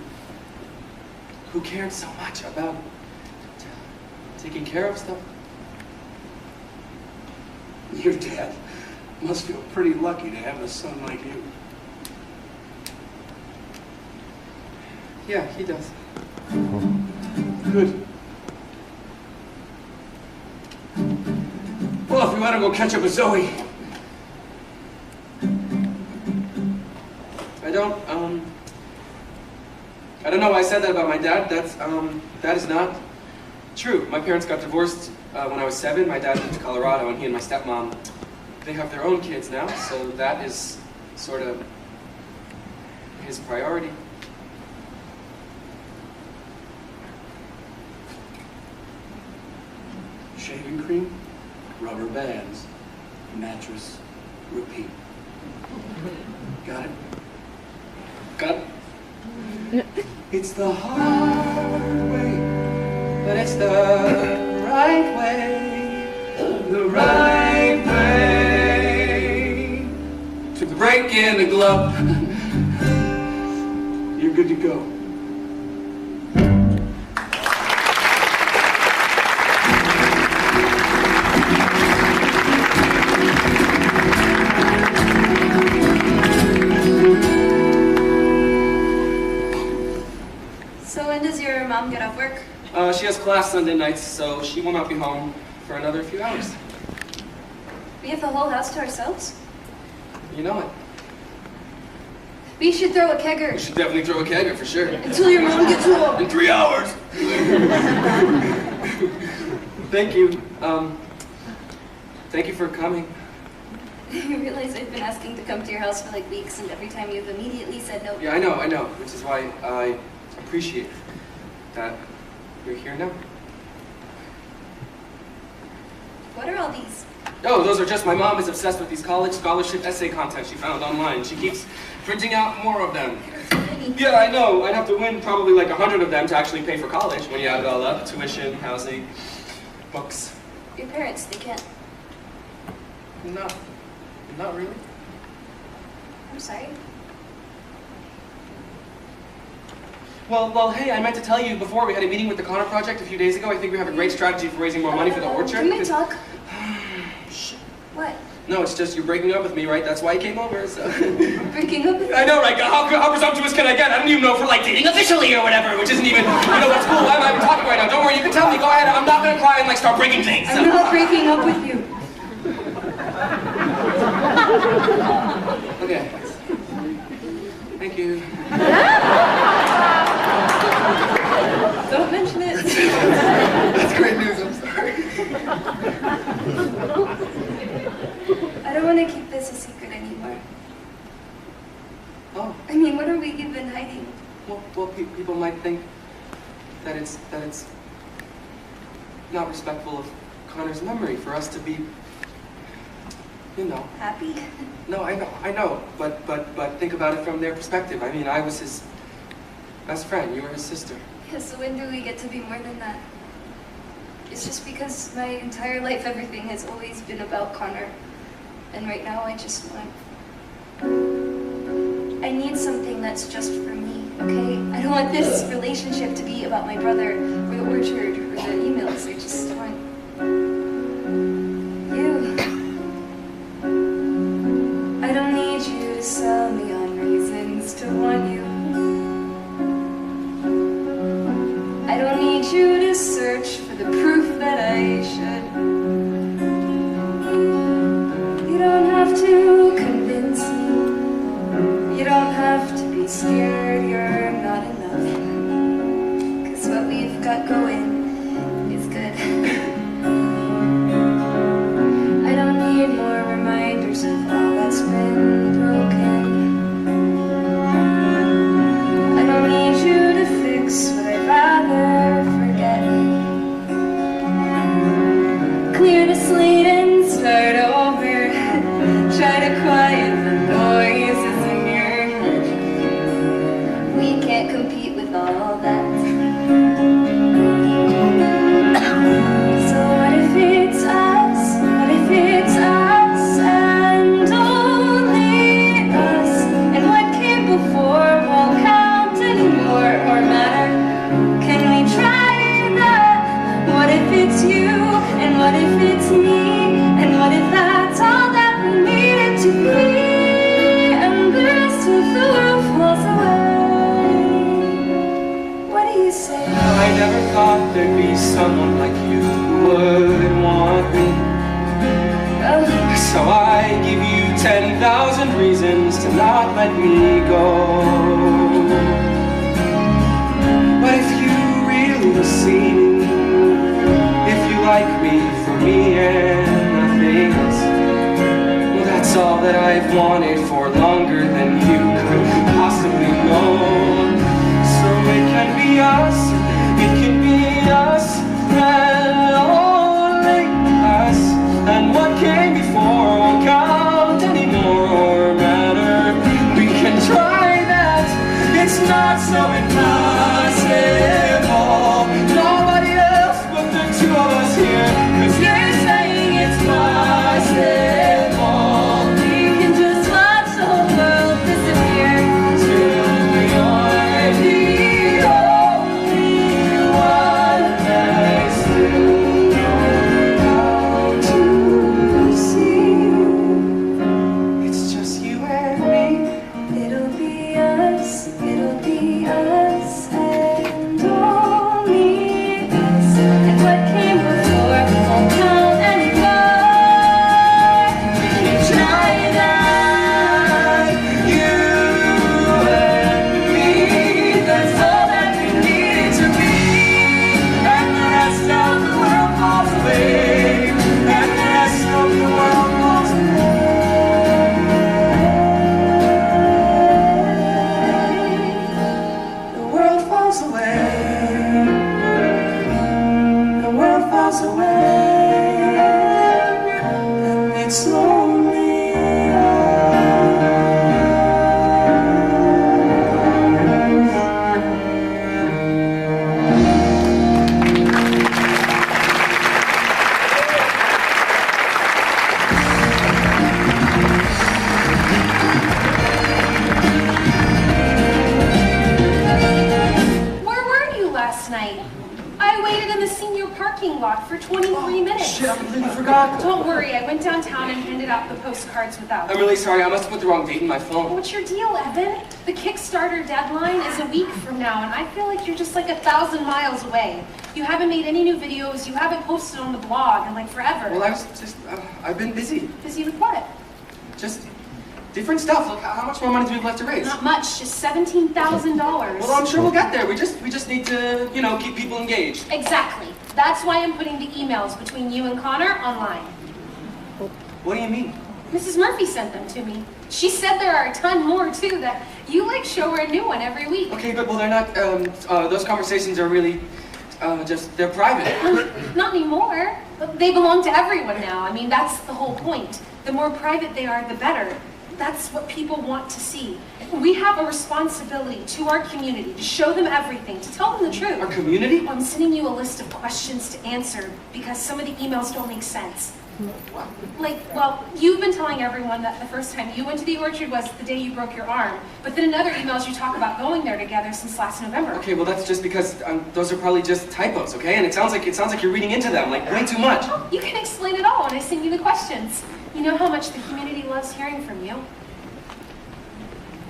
cared so much about taking care of stuff. Your dad must feel pretty lucky to have a son like you. Yeah, he does. Good. Well, if you want to go catch up with Zoe. I don't know why I said that about my dad. That is not true. My parents got divorced when I was 7. My dad moved to Colorado, and he and my stepmom, they have their own kids now, so that is sort of his priority. Shaving cream, rubber bands, mattress, repeat. Got it? Got it? It's the hard way, But it's the right way. the right way to break in the glove. You're good to go. So when does your mom get off work? She has class Sunday nights, so she will not be home for another few hours. We have the whole house to ourselves? You know it. We should throw a We kegger should definitely throw a kegger for sure. until your mom gets home. In 3 hours. Thank you. Thank you for coming. You realize I've been asking to come to your house for like weeks, and every time you've immediately said no. Yeah, I know, which is why I appreciate that you're here now. What are all these? Oh, those are just, my mom is obsessed with these college scholarship essay contests she found online. She keeps printing out more of them. Yeah, I know. I'd have to win probably like 100 of them to actually pay for college when you add it all up. Tuition, housing, books. Your parents, they can't. Not really. I'm sorry. Well, hey, I meant to tell you before, we had a meeting with the Connor Project a few days ago. I think we have a great strategy for raising more money for the orchard. Can we talk? Shh. What? No, it's just you're breaking up with me, right? That's why you came over, so... Breaking up with I know, right? How presumptuous can I get? I don't even know if we're like dating officially or whatever, which isn't even, what's cool. Why am I even talking right now? Don't worry, you can tell me. Go ahead. I'm not gonna cry and like start breaking things. I'm not breaking up with you. Okay. Thank you. Don't mention it. That's great news. I'm sorry. I don't want to keep this a secret anymore. Oh, I mean, what are we even hiding? well, people might think that it's not respectful of Connor's memory for us to be, Happy? No, I know, but think about it from their perspective. I mean, I was his best friend. You were his sister. Yeah, so when do we get to be more than that? It's just because my entire life, everything has always been about Connor. And right now, I just want... I need something that's just for me, okay? I don't want this relationship to be about my brother, or the orchard, or the emails. I just want... you. I don't need you to sell me on reasons to want you. I don't need you to search for the proof that I should. You don't have to convince me. You don't have to be scared you're not enough. 'Cause what we've got going is good. not let me go. But if you really see me, if you like me for me and nothing else, well, that's all that I've wanted for longer than you could possibly know. So it can be us, it can be us, and only us. And what came before won't count anymore or matter. We can try that, it's not so impossible. Nobody else but the two of us here, 'cause you're saying it's possible. We can just watch the whole world disappear till you're the only one that still knows how to see. It's just you and me. It'll be us, and only us. And what came before won't count anymore. We can try that, you and me. That's all that we need to be. And the rest of the world falls away. And the rest of the world falls away. The world falls away. The world falls away. And it's lonely. Where were you last night? I waited in the senior parking lot for 23 minutes. Shit, I completely forgot. Don't worry, I went downtown and handed out the postcards without. I'm really sorry, I must have put the wrong date in my phone. What's your deal, Evan? The Kickstarter deadline is a week from now, and I feel like you're just like 1,000 miles away. You haven't made any new videos, you haven't posted on the blog in like forever. Well, I was just, I've been busy. Busy with what? Just different stuff. Look, how much more money do we have left to raise? Not much, just $17,000. Well, I'm sure we'll get there. We just need to, you know, keep people engaged. Exactly. That's why I'm putting the emails between you and Connor online. What do you mean? Mrs. Murphy sent them to me. She said there are a ton more too, that you like show her a new one every week. Okay, but well, they're not, those conversations are really, they're private. Not anymore. But they belong to everyone now. I mean, that's the whole point. The more private they are, the better. That's what people want to see. We have a responsibility to our community to show them everything, to tell them the truth. Our community? I'm sending you a list of questions to answer because some of the emails don't make sense. Like, well, you've been telling everyone that the first time you went to the orchard was the day you broke your arm. But then in other emails you talk about going there together since last November. Okay, well that's just because those are probably just typos, okay? And it sounds like you're reading into them, like way too much. Oh, you can explain it all when I send you the questions. You know how much the community loves hearing from you.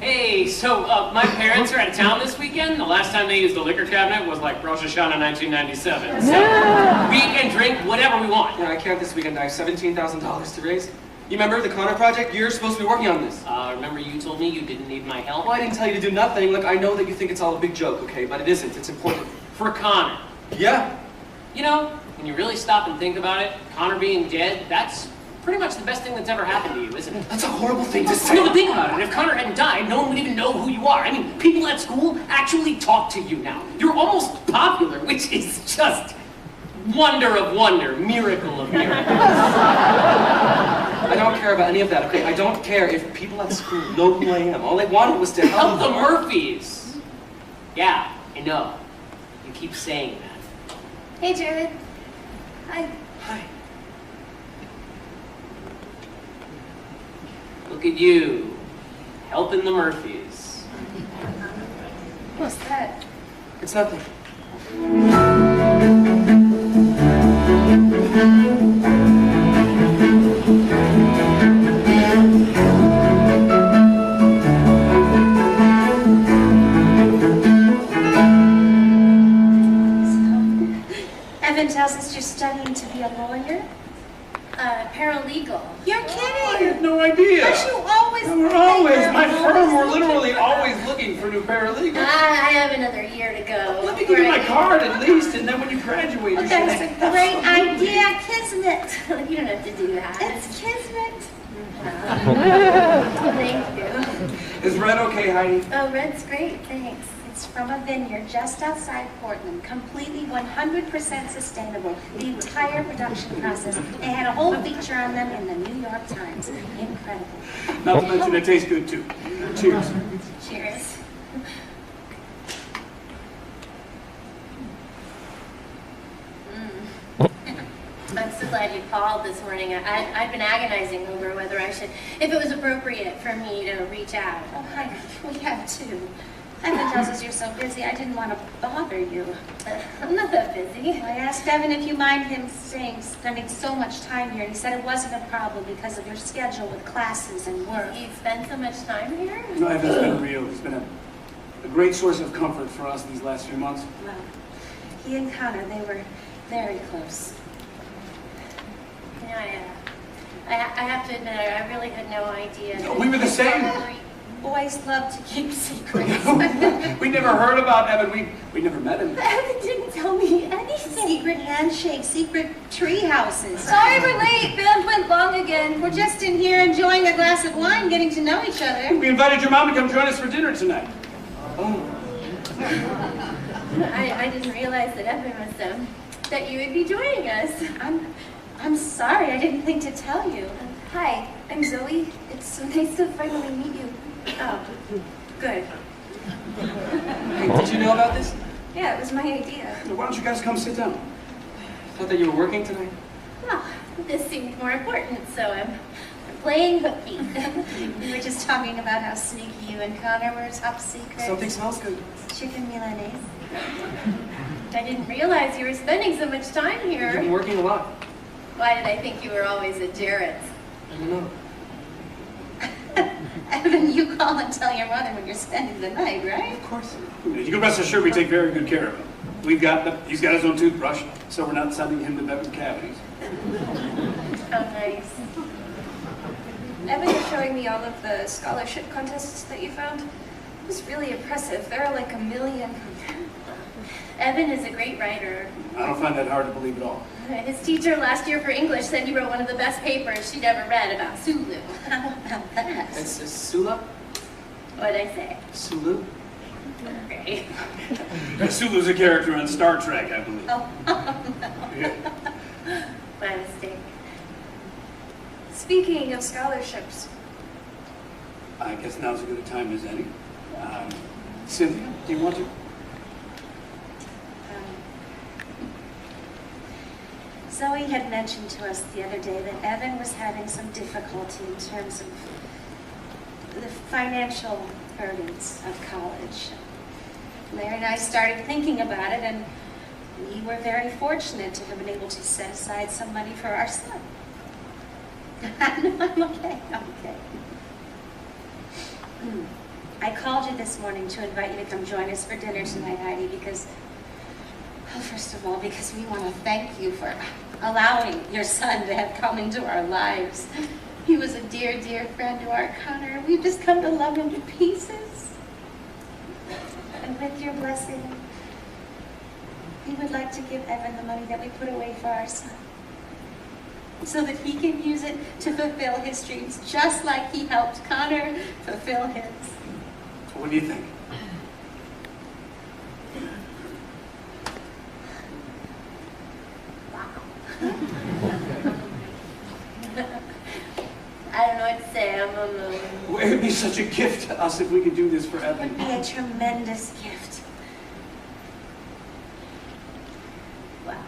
Hey, so my parents are out of town this weekend. The last time they used the liquor cabinet was like Rosh Hashanah 1997. So we can drink whatever we want. Yeah, I can't this weekend. I have $17,000 to raise. You remember the Connor project? You're supposed to be working on this. Remember you told me you didn't need my help? Well, I didn't tell you to do nothing. Look, I know that you think it's all a big joke, okay? But it isn't. It's important. For Connor. Yeah. You know, when you really stop and think about it, Connor being dead, that's pretty much the best thing that's ever happened to you, isn't it? That's a horrible thing to say. No, but think about it. If Connor hadn't died, no one would even know who you are. I mean, people at school actually talk to you now. You're almost popular, which is just wonder of wonder, miracle of miracles. I don't care about any of that, okay? I don't care if people at school know who I am. All I wanted was to Help the Murphys. Yeah, I know. You keep saying that. Hey, Jared. Hi. Hi. Look at you, helping the Murphys. What's that? It's nothing. Evan tells us you're studying to be a lawyer. Paralegal. You're I kidding. had no idea. But you always... We're always, my firm, we're literally always looking for new paralegals. I have another year to go. Let me give you my card at least, and then when you graduate, you should That's a great idea, Kismet. You don't have to do that. It's Kismet. Thank you. Is red okay, Heidi? Oh, red's great, thanks. It's from a vineyard just outside Portland, completely 100% sustainable. The entire production process. They had a whole feature on them in the New York Times. Incredible. Not to mention it tastes good too. Cheers. Cheers. I'm so glad you called this morning. I've been agonizing over whether I should, if it was appropriate for me to reach out. Oh, hi. We have too. Evan tells us you're so busy, I didn't want to bother you. I'm not that busy. I asked Evan if you mind him spending so much time here, and he said it wasn't a problem because of your schedule with classes and work. You spend so much time here? No, Evan's been real. He's been a great source of comfort for us these last few months. Well, he and Connor, they were very close. Yeah, I have to admit, I really had no idea. No, we were the same. Boys love to keep secrets. We never heard about Evan. We never met him. Evan didn't tell me anything. Secret handshakes, secret tree houses. Sorry we're late. Band went long again. We're just in here enjoying a glass of wine, getting to know each other. We invited your mom to come join us for dinner tonight. Oh. I didn't realize that Evan was that you would be joining us. I'm sorry, I didn't think to tell you. Hi, I'm Zoe. It's so nice to finally meet you. Oh, good. Hey, did you know about this? Yeah, it was my idea. Why don't you guys come sit down? I thought that you were working tonight. Well, this seemed more important, so I'm playing hooky. We were just talking about how sneaky you and Connor were, top secret. Something smells good. Chicken Milanese. I didn't realize you were spending so much time You've here. been working a lot. Why did I think you were always at Jarrett's? I don't know. Evan, you call and tell your mother when you're spending the night, right? Of course. You can rest assured we take very good care of him. He's got his own toothbrush, so we're not sending him to bed with cavities. How nice. Evan is showing me all of the scholarship contests that you found. It was really impressive. There are like 1 million. Evan is a great writer. I don't find that hard to believe at all. His teacher last year for English said he wrote one of the best papers she'd ever read about Sulu. How about that? It's Sula? What'd I say? Sulu? Okay. Sulu's a character on Star Trek, I believe. Oh, Yeah. My mistake. Speaking of scholarships, I guess now's as good a time as any. Cynthia, do you want to? Zoe had mentioned to us the other day that Evan was having some difficulty in terms of the financial burdens of college. Larry and I started thinking about it, and we were very fortunate to have been able to set aside some money for our son. No, I'm okay. I called you this morning to invite you to come join us for dinner tonight, Heidi, because, well, first of all, because we want to thank you for allowing your son to have come into our lives. He was a dear, dear friend to our Connor. We've just come to love him to pieces. And with your blessing, we would like to give Evan the money that we put away for our son, so that he can use it to fulfill his dreams, just like he helped Connor fulfill his. What do you think? I don't know what to say. Well, it would be such a gift to us if we could do this for It Evan. would be a tremendous gift. Wow.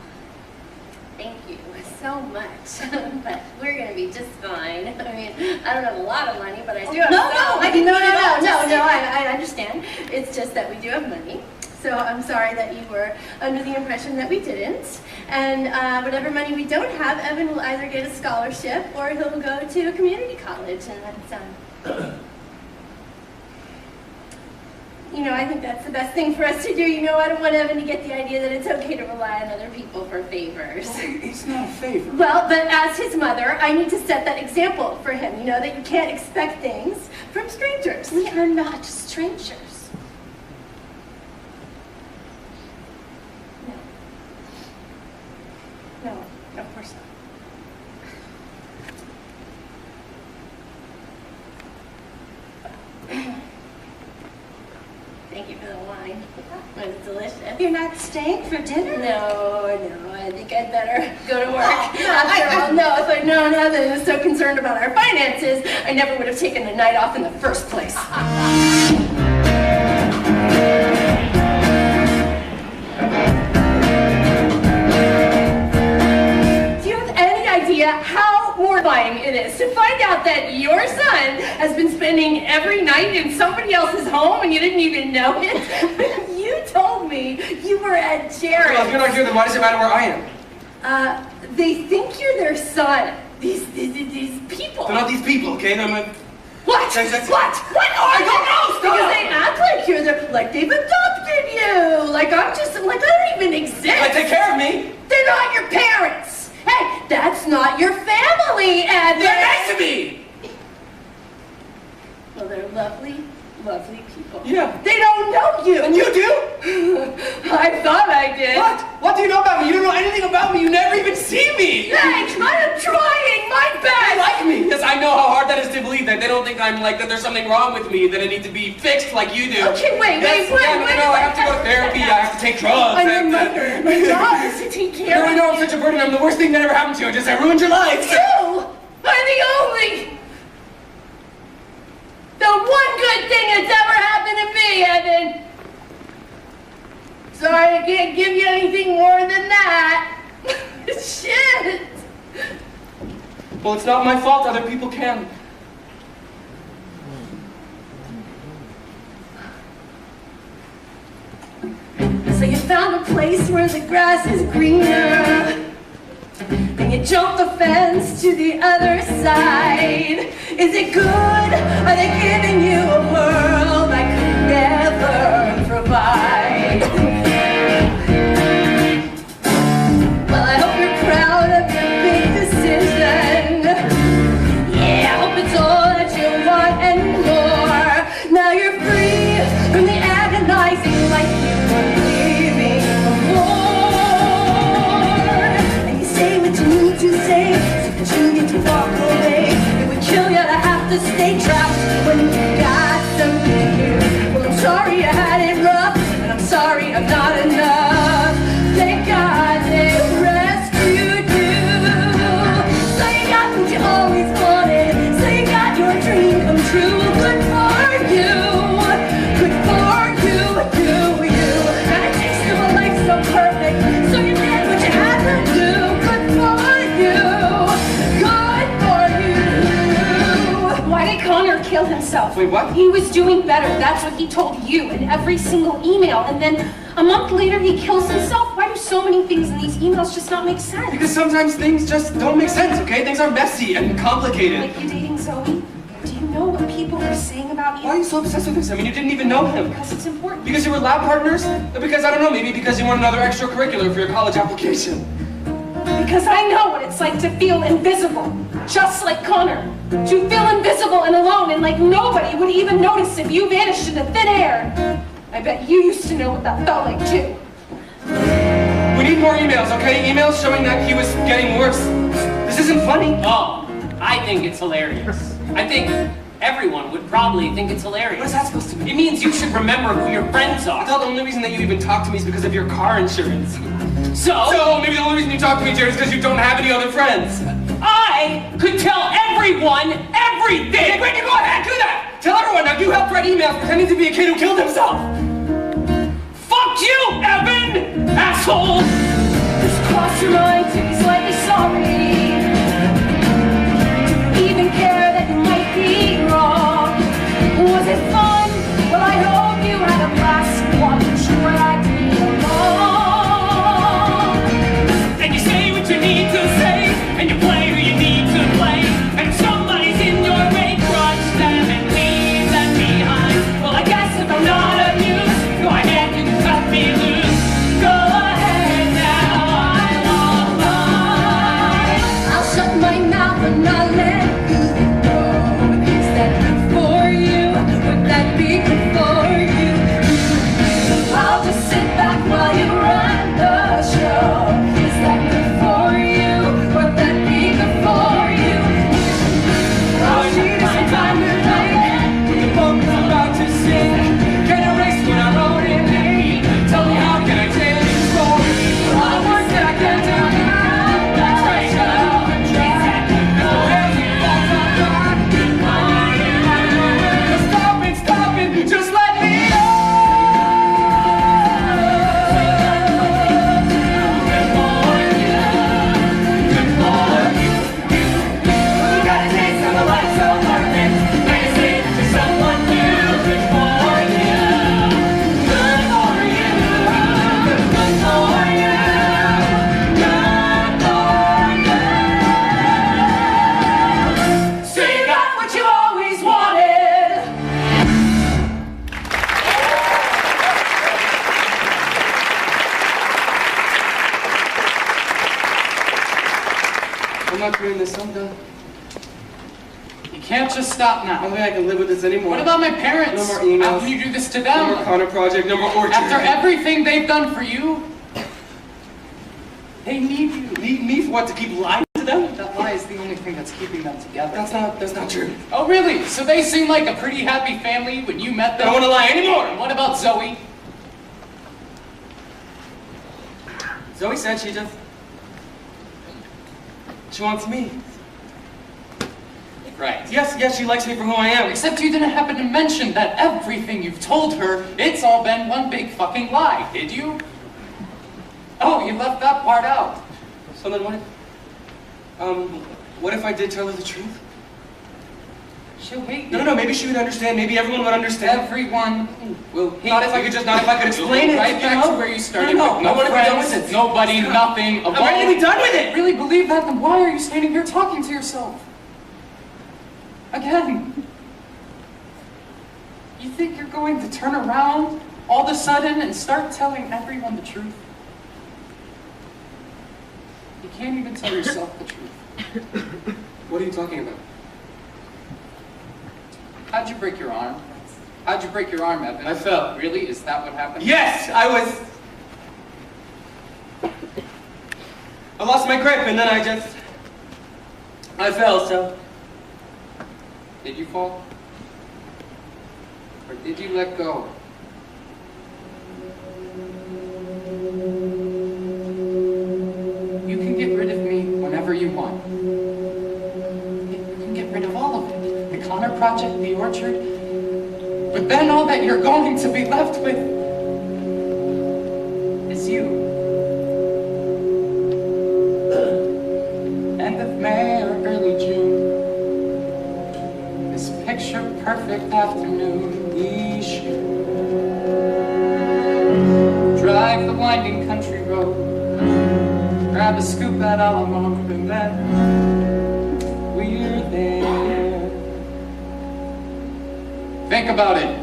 Thank you so much. But we're going to be just fine. I mean, I don't have a lot of money, but I do have some. I understand. It's just that we do have money. So I'm sorry that you were under the impression that we didn't. And whatever money we don't have, Evan will either get a scholarship or he'll go to a community college. And that's You know, I think that's the best thing for us to do. You know, I don't want Evan to get the idea that it's okay to rely on other people for favors. It's not a favor. Well, but as his mother, I need to set that example for him. You know, that you can't expect things from strangers. We are not strangers. No, of course not. Thank you for the wine. It was delicious. You're not staying for dinner? No, I think I'd better go to work. After all, no, if I'd known Evan was so concerned about our finances, I never would have taken the night off in the first place. Do you have any idea how mortifying it is to find out that your son has been spending every night in somebody else's home and you didn't even know it? You told me you were at Jared's. Well, if you're not here, then why does it matter where I am? They think you're their son. These people. They're not these people, okay? They're my... What? That's- What? What are I don't know, stop! Because they act like you're like they've adopted you. Like I don't even exist. They take care of me. They're not your parents. Hey, that's not your family, Evan. They're nice to me. Well, they're lovely, lovely people. Yeah. They don't know you. And you do? I thought I did. What? What do you know about me? You don't know anything about me. You never even see me. Thanks. I'm trying my They best. like me. Yes, I know how hard that is to believe that. They don't think I'm like, that there's something wrong with me, that I need to be fixed like you do. Okay, wait. I have to go to therapy. I have to take drugs. I'm your mother. My job is to take You care don't of know I'm such a burden. I'm the worst thing that ever happened to you. I ruined your life. you. I'm the one good thing that's ever happened to me, Evan. Sorry, I can't give you anything more than that. Shit. Well, it's not my fault. Other people can. So you found a place where the grass is greener, and you jump the fence to the other side. Is it good? Are they giving you a world I could never provide? Well, I hope you're proud of your big decision. Yeah, I hope it's all that you want and more. Now you're free from the agonizing life you were living before. And you say what you need to say so that you get to walk away. It would kill you to have to stay trapped when you got something new. Well, I'm sorry I had it rough, and I'm sorry I'm not enough. Thank God they rescued you. So you got what you always wanted. So you got your dream come true. Good for you. Good for you. Do you? And it takes you a life so perfect. So you did what you had to do. Good for you. Good for you. Why did Connor kill himself? Wait, what? He was doing better. That's what he told you in every single email. And then a month later, he kills himself. Why do so many things in these emails just not make sense? Because sometimes things just don't make sense, okay? Things are messy and complicated. Like you dating Zoe? Do you know what people are saying about you? Why are you so obsessed with this? I mean, you didn't even know him. Because it's important. Because you were lab partners? Or because, I don't know, maybe because you want another extracurricular for your college application. Because I know what it's like to feel invisible. Just like Connor. To feel invisible and alone and like nobody would even notice if you vanished into thin air. I bet you used to know what that felt like too. We need more emails, okay? Emails showing that he was getting worse. This isn't funny. Oh, I think it's hilarious. I think everyone would probably think it's hilarious. What is that supposed to mean? It means you should remember who your friends I are. thought the only reason that you even talk to me is because of your car insurance. So, So maybe the only reason you talk to me, Jared, is because you don't have any other friends. I could tell everyone everything! Wait, go ahead, do that! Tell everyone, now you helped write emails pretending to be a kid who killed himself! Fuck you, Evan! Asshole! Just cross your mind to be slightly sorry. Do you even care that you might be wrong? Was it fun? Well, I hope you had a blast while you dragged me along. And you say what you need to say, and you play who you need to play, and if somebody's in your way, crush them and leave them behind. Well, I guess if I'm not amused, I will not let you go. Is that good for you? Would that be good for you? I'll just sit back while you run the show. Is that good for you? Would that be good for you? I'll need some time to play. The book is about to sing. Can erase what I wrote in ink. Tell me how can I tell you the story? All the words that I can't do now. Stop it, just let me know. You got a taste of a life so perfect. Now you say it to someone new. Good for you. Good for you. Good for you. Good for you. So you got what you always wanted. I'm not doing this, I'm done. You can't just stop I now. don't think I can live with this anymore. What about my parents? No more emails. How can you do this to No more them? Connor Project, no more Orchard. After everything they've done for you, they need you. Need me for what, to keep lying to them? That lie is the only thing that's keeping them together. That's not true. Oh, really? So they seem like a pretty happy family when you met I them? don't want to lie anymore. And what about Zoe? Zoe said she wants me. Right. Yes, she likes me for who I am. Except you didn't happen to mention that everything you've told her, it's all been one big fucking lie, did you? Oh, you left that part out. So then what if I did tell her the truth? She'll hate you. No, maybe she would understand, maybe everyone would understand. Everyone will hate Not if I could explain it. Right you back know? to where you started. No, with I want to be done friends, with it. Nobody, nothing, I'm ready to be done with it. Really believe that? Then why are you standing here talking to yourself? Again. You think you're going to turn around all of a sudden and start telling everyone the truth? You can't even tell yourself the truth. What are you talking about? How'd you break your arm? How'd you break your arm, Evan? I fell. Really? Is that what happened? Yes, I lost my grip and then I fell, so. Did you fall? Or did you let go? You can get rid of me whenever you want. You can get rid of all of it. The Connor Project, the Orchard. But then all that you're going to be left with is you. End of May or early June. This picture perfect afternoon we share. Drive the winding country road. Grab a scoop at Alamo and then we're there. Think about it.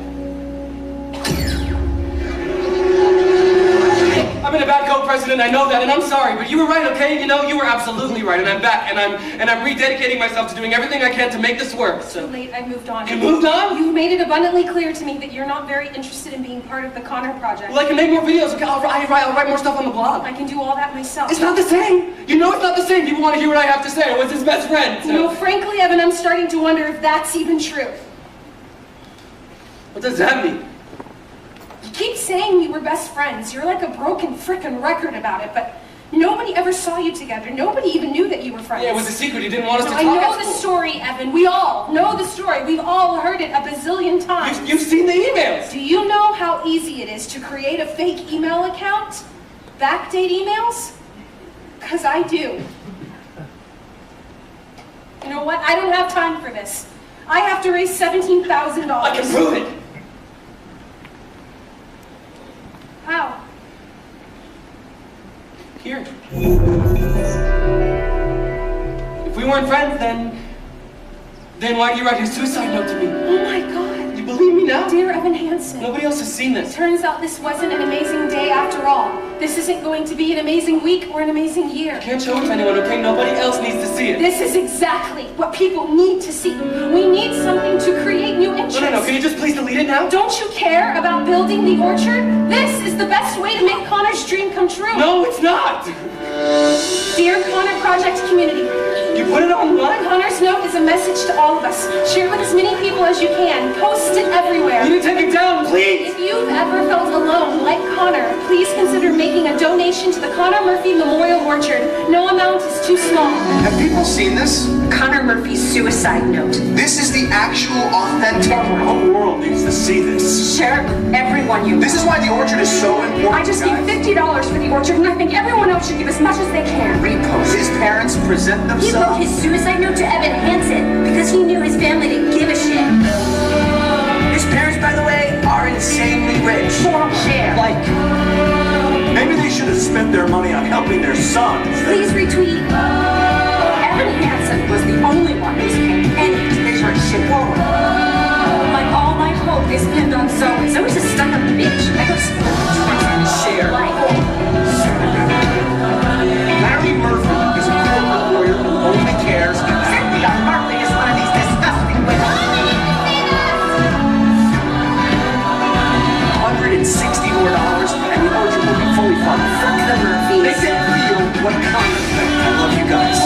I'm in a bad co-president, I know that, and I'm sorry, but you were right, okay? You know, you were absolutely right, and I'm back, and I'm rededicating myself to doing everything I can to make this work, Too so. late, I moved on. You moved on? You made it abundantly clear to me that you're not very interested in being part of the Connor Project. Well, I can make more videos, okay? I'll write more stuff on the blog. I can do all that myself. It's not the same! You know it's not the same! People want to hear what I have to say. I was his best friend, so. You know, frankly, Evan, I'm starting to wonder if that's even true. What does that mean? You keep saying you were best friends. You're like a broken frickin' record about it, but nobody ever saw you together. Nobody even knew that you were friends. Yeah, it was a secret. He didn't want us to I talk know at the school. story, Evan. We all know the story. We've all heard it a bazillion times. You've seen the emails! Do you know how easy it is to create a fake email account? Backdate emails? Because I do. You know what? I don't have time for this. I have to raise $17,000. I can prove it! How? Here. If we weren't friends, then why did you write your suicide note to me? Oh my God. You believe me now? Dear Evan Hansen. Nobody else has seen this. Turns out this wasn't an amazing day after all. This isn't going to be an amazing week or an amazing year. Can't show it to anyone, okay? Nobody else needs to see it. This is exactly what people need to see. We need something to create new interest. No, can you just please delete it now? Don't you care about building the orchard? This is the best way to make Connor's dream come true. No, it's not! Dear Connor Project community, You put it online? Connor's note is a message to all of us. Share it with as many people as you can. Post it everywhere. You need to take it down, please! If you've ever felt alone, like Connor, please consider making a donation to the Connor Murphy Memorial Orchard. No amount is too small. Have people seen this? Connor Murphy's suicide note. This is the actual authentic. The whole world needs to see this. Share it with everyone you know. This is why the orchard is so important. I just gave $50 for the orchard, and I think everyone else should give as much as they can. Repost. His parents present He themselves. wrote his suicide note to Evan Hansen because he knew his family didn't give a shit. His parents, by the way, are insanely rich. Share. Like, maybe they should have spent their money on helping their son. Please retweet. Evan Hansen was the only one who's paying any to pay for his shit forward. All my hope is pinned on Zoe. Zoe's a stuck-up bitch. I go Share. Larry Murphy is a corporate lawyer who only cares about Cynthia Murphy is one of these disgusting women. $160 more, and the orchard will be fully funded. Fuck the Murphys. They did real what Connor said. I love you guys.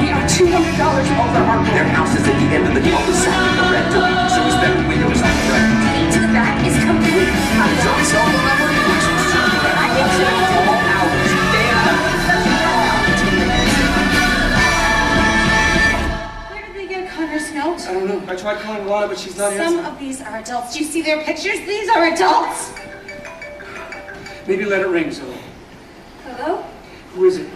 We are $200 over our goal. Their house is at the end of the cul-de-sac with the red delete, so his bedroom window is on the right. To the back is complete. Zoe's cell phone number, which was I think so. all hours. Day and night. Where did they get Connor's note? I don't know. I tried calling Lana, but she's not Some answering. of these are adults. Do you see their pictures? These are adults. Maybe let it ring, Zoe. Hello? Who is it?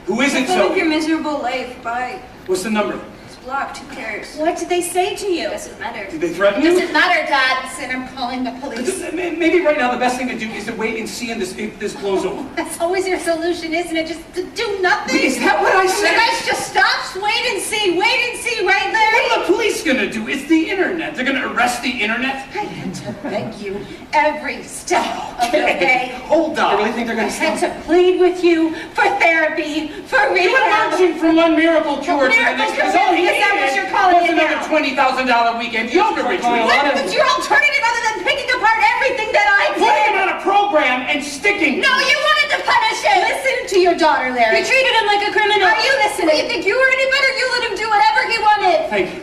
Who is it, Live your Zoe? miserable life. Bye. What's the number? It's blocked. Who cares? What did they say to you? Doesn't matter. Did they threaten you? Doesn't matter, Dad. Said I'm calling the police. Maybe right now the best thing to do is to wait and see if this blows over. That's always your solution, isn't it? Just to do nothing. Is that what I said? You guys just stop. Wait and see. Wait and see, right, Larry? What are the police gonna do? It's the internet. They're gonna arrest the internet? I had to beg you every step of the way. Hold I on. really think they're I gonna had stop. to plead with you for therapy, for You were rehab. marching from one miracle cure to the Miracle next. cure, Because all he is that what needed you're calling was it another now? $20,000 weekend yoga retreat. What's your alternative other than picking apart everything that I Putting him did? on a program and sticking. No, you wanted to punish him. Listen to your daughter, Larry. You treated him like a criminal. Are you listening? You think you were any better? You let him do whatever he wanted. Thank you.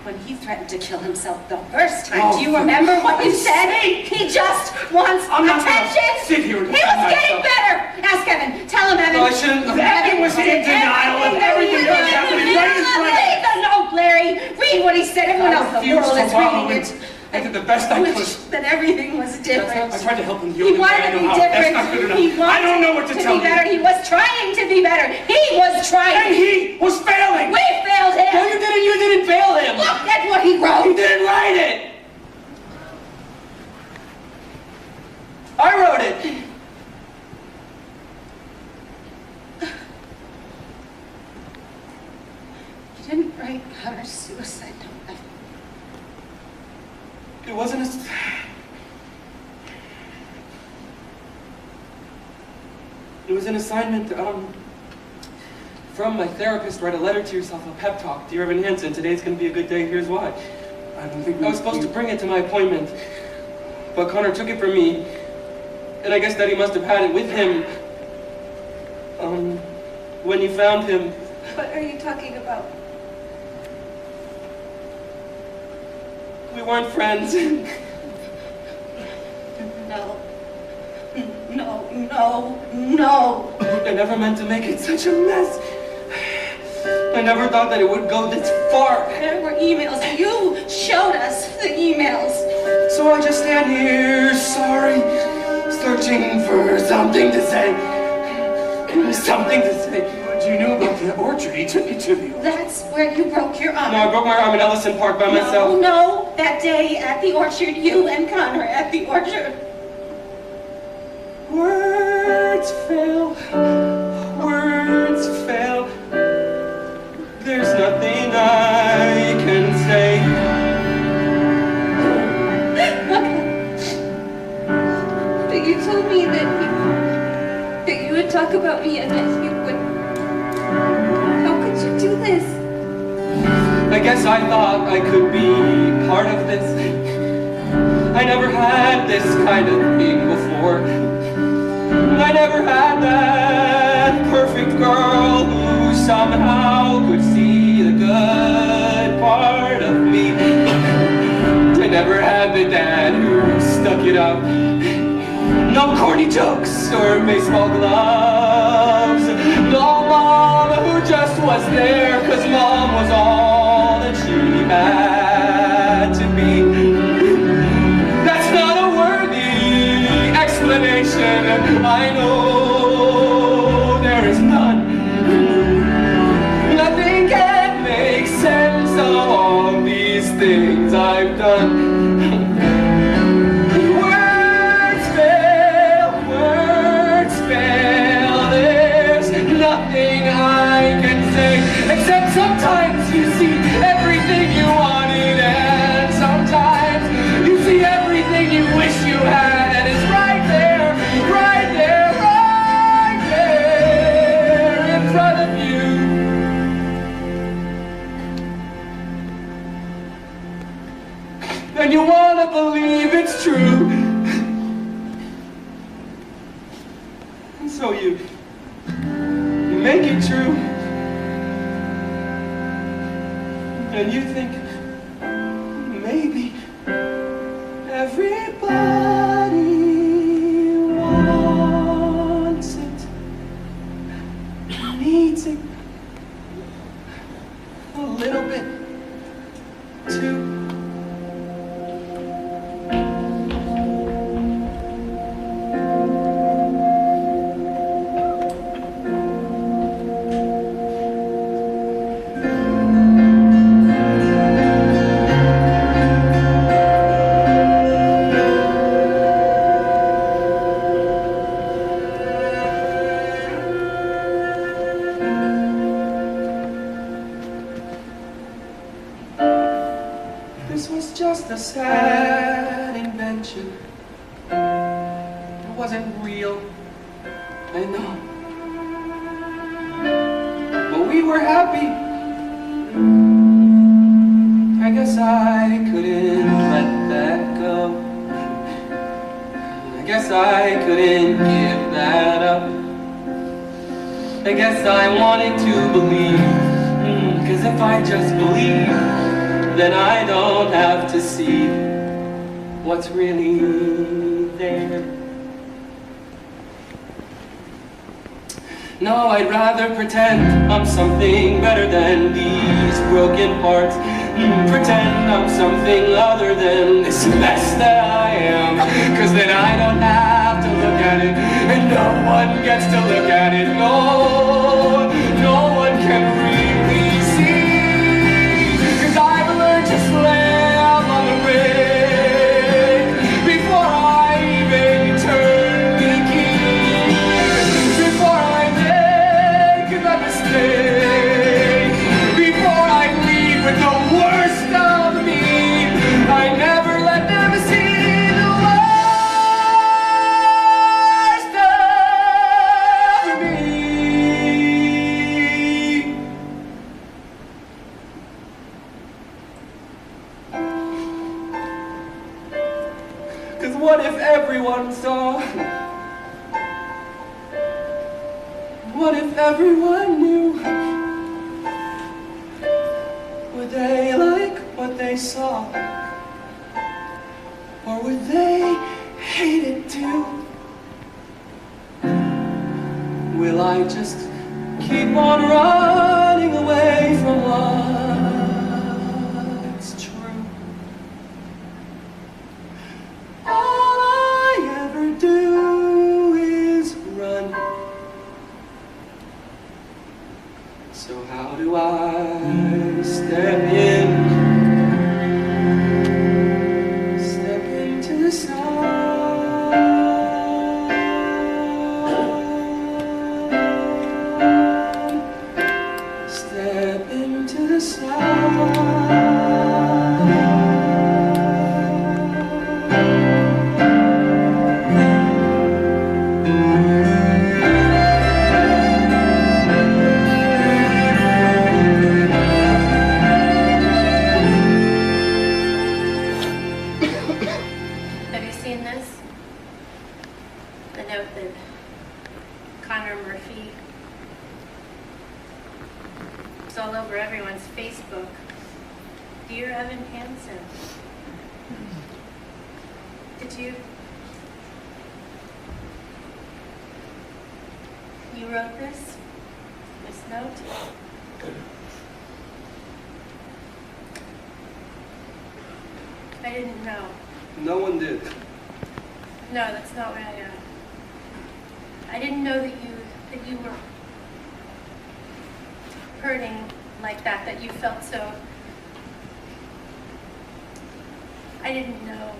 When he threatened to kill himself the first time, Oh, do you remember what you said? He just wants I'm not gonna attention. sit here and He was defend getting myself. better. Ask Evan. Tell him, Evan. No, I shouldn't have. Evan was in denial of everything that was happening right in front of Read him. the note, Larry. Read what he said. Everyone else in the refused world to is follow reading him. it. I did the best I I could. wish that everything was different. I tried to help him heal He the way wanted I to know be how. different. That's not good enough. He wanted I don't know what to tell be better. you. He was trying to be better. He was And trying. he was failing. We failed him. No, you didn't. You didn't fail him. Look at what he You wrote. didn't write it. I wrote it. You didn't write Connor's suicide note. It wasn't a... It was an assignment, from my therapist. Write a letter to yourself, a pep talk. Dear Evan Hansen, today's gonna be a good day, here's why. I don't think I was supposed to bring it to my appointment, but Connor took it from me, and I guess Daddy must have had it with him, when you found him. What are you talking about? We weren't friends. No. No, no, no. I never meant to make it such a mess. I never thought that it would go this far. There were emails. You showed us the emails. So I just stand here, sorry, searching for something to say. Something to say. What you knew about the orchard? He took you to the orchard. That's where you broke your arm. No, I broke my arm in Ellison Park by myself. No, that day at the orchard, you and Connor at the orchard. Words fail, words fail. There's nothing I can say. talk about me and that you would... How could you do this? I guess I thought I could be part of this. I never had this kind of thing before. I never had that perfect girl who somehow could see the good part of me. I never had the dad who stuck it out. No corny jokes or baseball gloves. No mom who just was there 'cause mom was all that she had to be. That's not a worthy explanation. I know there is none. Nothing can make sense of all these things I've done. Nothing I can say, except sometimes you see everything you wanted, and sometimes you see everything you wish you had, and it's right there, right there, right there in front of you. And you want to believe it's true, and so you make it true, and you think maybe everybody wants it, needs it a little bit too. This was just a sad invention. It wasn't real, I know. But we were happy. I guess I couldn't let that go. I guess I couldn't give that up. I guess I wanted to believe, 'cause if I just believe, then I don't have to see what's really there. No, I'd rather pretend I'm something better than these broken parts. Pretend I'm something other than this mess that I am. 'Cause then I don't have to look at it, and no one gets to look at it. No, no one can really see. 'Cause I've learned to slam on the brake before I even turn the key. Before I make that mistake, before I leave with the worst of me, I never let them see the worst of me. 'Cause what if everyone saw? What if everyone knew? Would they like what they saw? Or would they hate it too? Will I just keep on running away from what's true? All I ever do is run. So how do I step into the sun? Step into the sun. everyone's Facebook. Dear Evan Hansen. You wrote this note? I didn't know. No one did. No, that's not what I didn't know that you were hurting like that you felt so. I didn't know.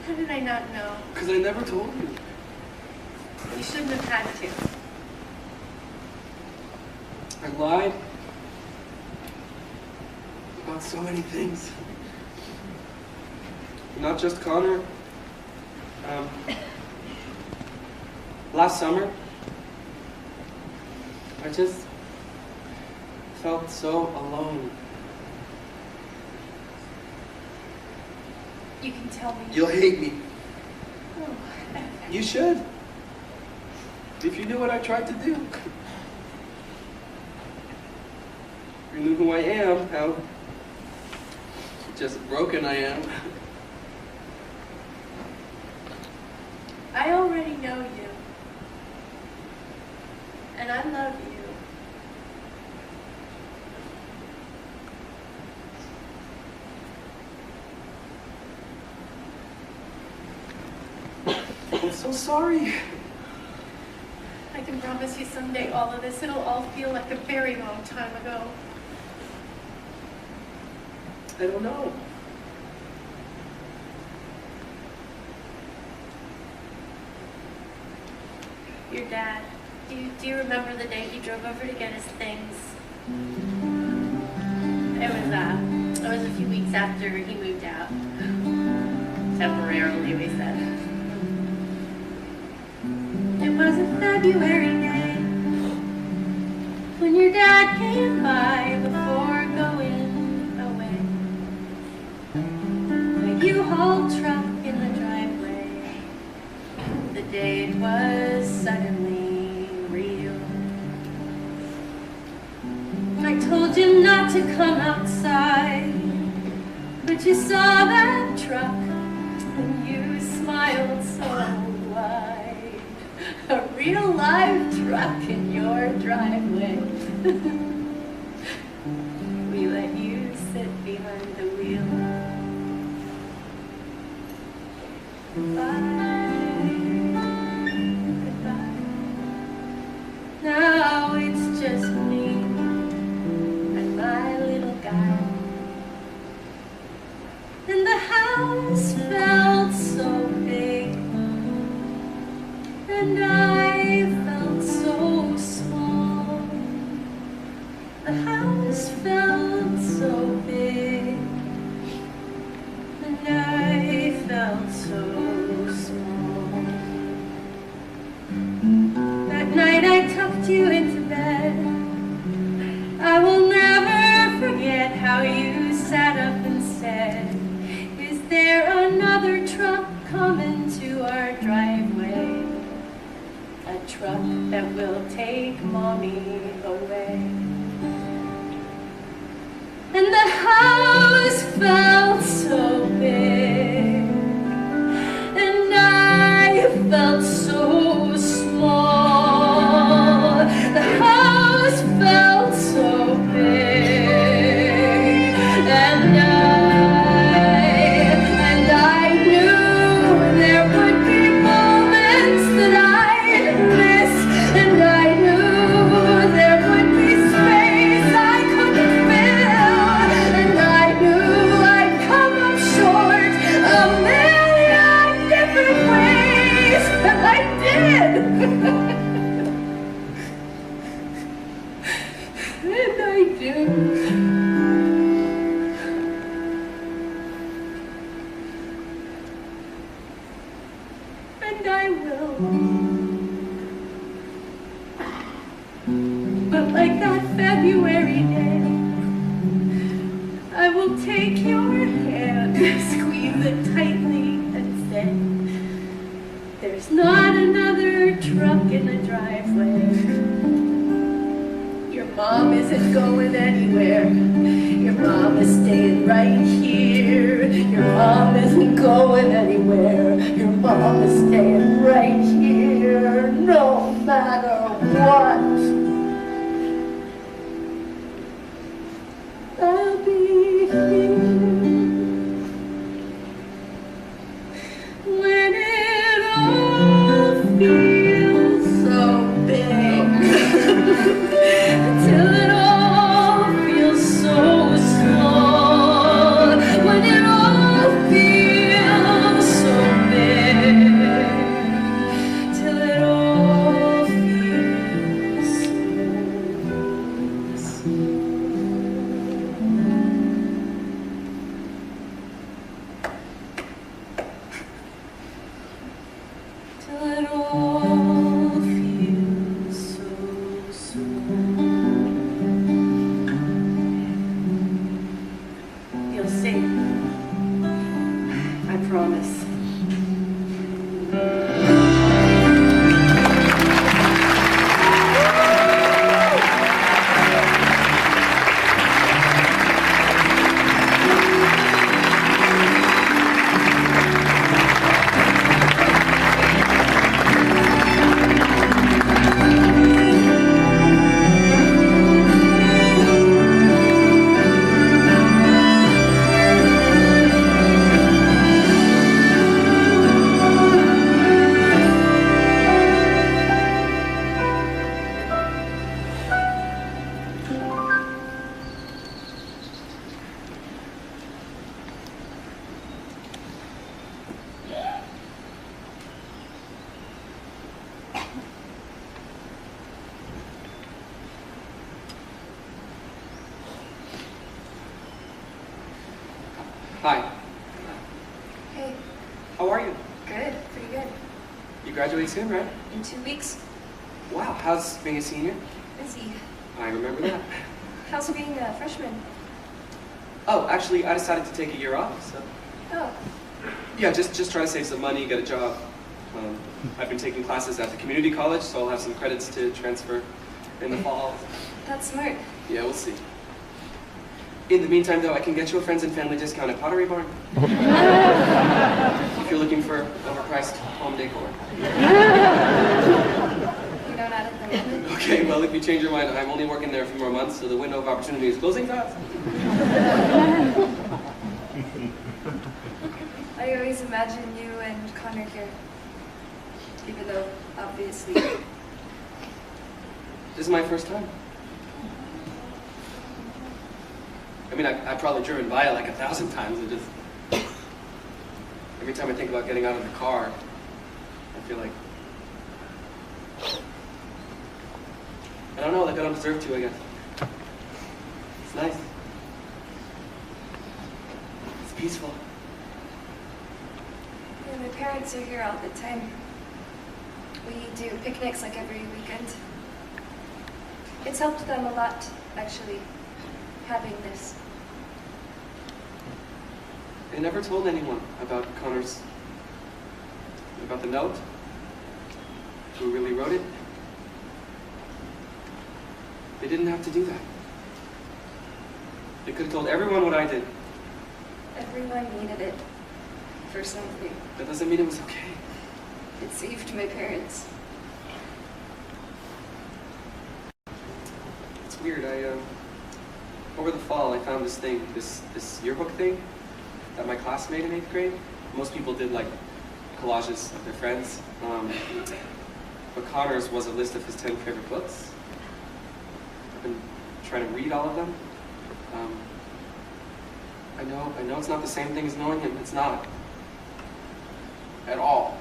How did I not know? Because I never told you. You shouldn't have had to. I lied about so many things. Not just Connor. Last summer, I just felt so alone. You can tell me. You'll hate me. Oh. You should. If you knew what I tried to do. You knew who I am, how just broken I am. I already know you. And I love you. I'm so sorry. I can promise you someday all of this, it'll all feel like a very long time ago. I don't know. Your dad, do you remember the day he drove over to get his things? It was a few weeks after he moved out. Temporarily, we said. It was a February day when your dad came by before going away. A U-Haul truck in the driveway. The day was suddenly real. I told you not to come outside, but you saw that truck and you smiled so wide. A real live truck in your driveway. We let you sit behind the wheel. Bye. Goodbye. Now it's just me and my little guy. And the house felt so big, and I felt so small. The house felt so big, and I felt so small. That night I tucked you into bed. I will never forget how you sat up and said, "Is there another truck coming to our driveway? A truck that will take Mommy away." And the house felt so big, and I felt so small. The house felt so big, and I knew there would be moments that I'd miss, and I knew there would be space I couldn't fill, and I knew I'd come up short a million different ways, and I did. And I do. And I will. But like that February day, I will take your hand, squeeze it tightly, and say, "There's not another truck in the driveway. You're mom isn't going anywhere. Your mom is staying right here. Your mom isn't going anywhere. Your mom is staying right here, no matter what. I'll be here when it all feels so big, till it all feels so small, when it all feels so big, till it all feels so small. Till it all feels so small. You'll see. I promise. Hi, Hey, how are you? good, pretty good. You graduate soon, right? In 2 weeks, Wow, how's being a senior? busy. I remember that. How's being a freshman? Oh, actually, I decided to take a year off, so. Oh, Yeah, just try to save some money, get a job. I've been taking classes at the community college, so I'll have some credits to transfer in the fall. that's smart. Yeah, we'll see. In the meantime, though, I can get you a friends and family discount at Pottery Barn. If you're looking for overpriced home decor. You know, not at the moment. Okay, well, if you change your mind, I'm only working there a few more months, so the window of opportunity is closing fast. I always imagine you and Connor here. Even though, obviously, This is my first time. I mean, I've probably driven by it like 1,000 times, and just... Every time I think about getting out of the car, I feel like... I don't know, like I don't deserve to, I guess. It's nice. It's peaceful. yeah, my parents are here all the time. We do picnics like every weekend. It's helped them a lot, actually, having this. I never told anyone about Connor's... about the note. Who really wrote it. They didn't have to do that. They could have told everyone what I did. Everyone needed it for something. That doesn't mean it was okay. It saved my parents. It's weird, over the fall I found this thing, this yearbook thing that my class made in 8th grade. Most people did like collages of their friends. But Connor's was a list of his 10 favorite books. I've been trying to read all of them. I know it's not the same thing as knowing him. It's not. At all.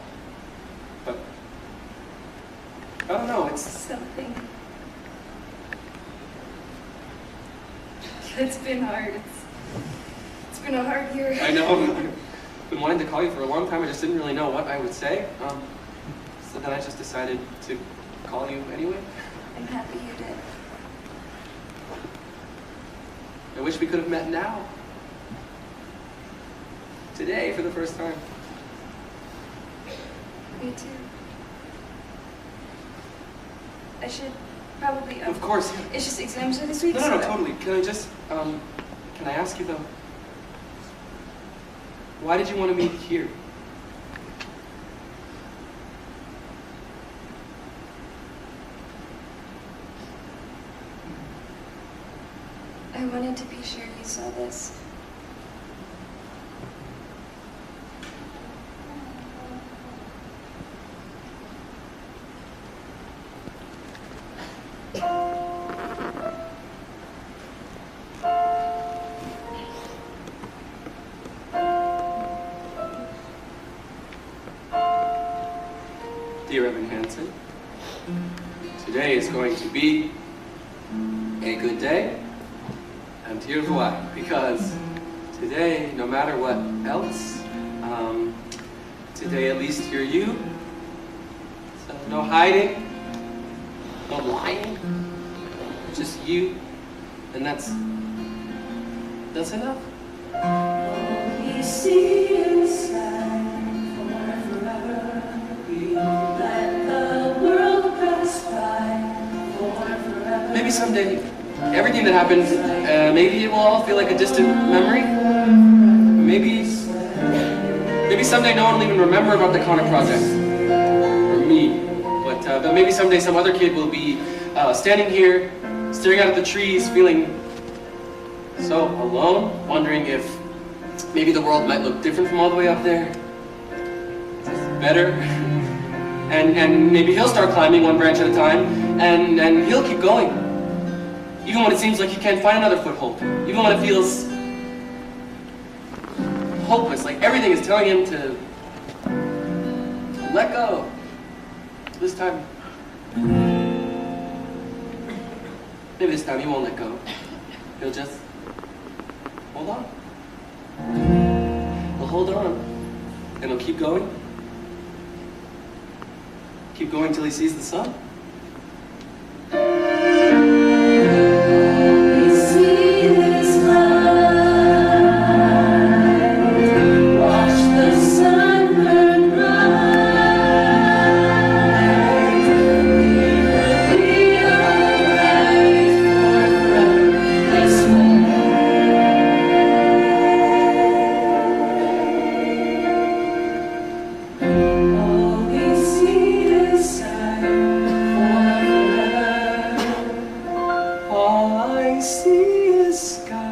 But I don't know, it's... Something. It's been hard. It's been a hard year. I know. I've been wanting to call you for a long time. I just didn't really know what I would say. So then I just decided to call you anyway. I'm happy you did. I wish we could have met now. Today, for the first time. Me too. I should Probably. Of course, yeah. It's just exams are this week. No, so totally. Can I just, can I ask you though? Why did you want to meet here? I wanted to be sure you saw this. Dear Evan Hansen, today is going to be a good day, and here's why. Because today, no matter what else, today at least you're you. So no hiding, no lying, just you, and that's enough. We see inside forever. We let the world pass by forever. Maybe someday, everything that happened, maybe it will all feel like a distant memory. Maybe someday no one will even remember about the Connor Project, or me. But maybe someday some other kid will be standing here, staring out at the trees, feeling so alone, wondering if maybe the world might look different from all the way up there. Just better. And maybe he'll start climbing one branch at a time, and he'll keep going. Even when it seems like he can't find another foothold. Even when it feels hopeless, like everything is telling him to let go. This time, maybe this time he won't let go. He'll just hold on. He'll hold on, and he'll keep going. Keep going till he sees the sun. All I see is sky.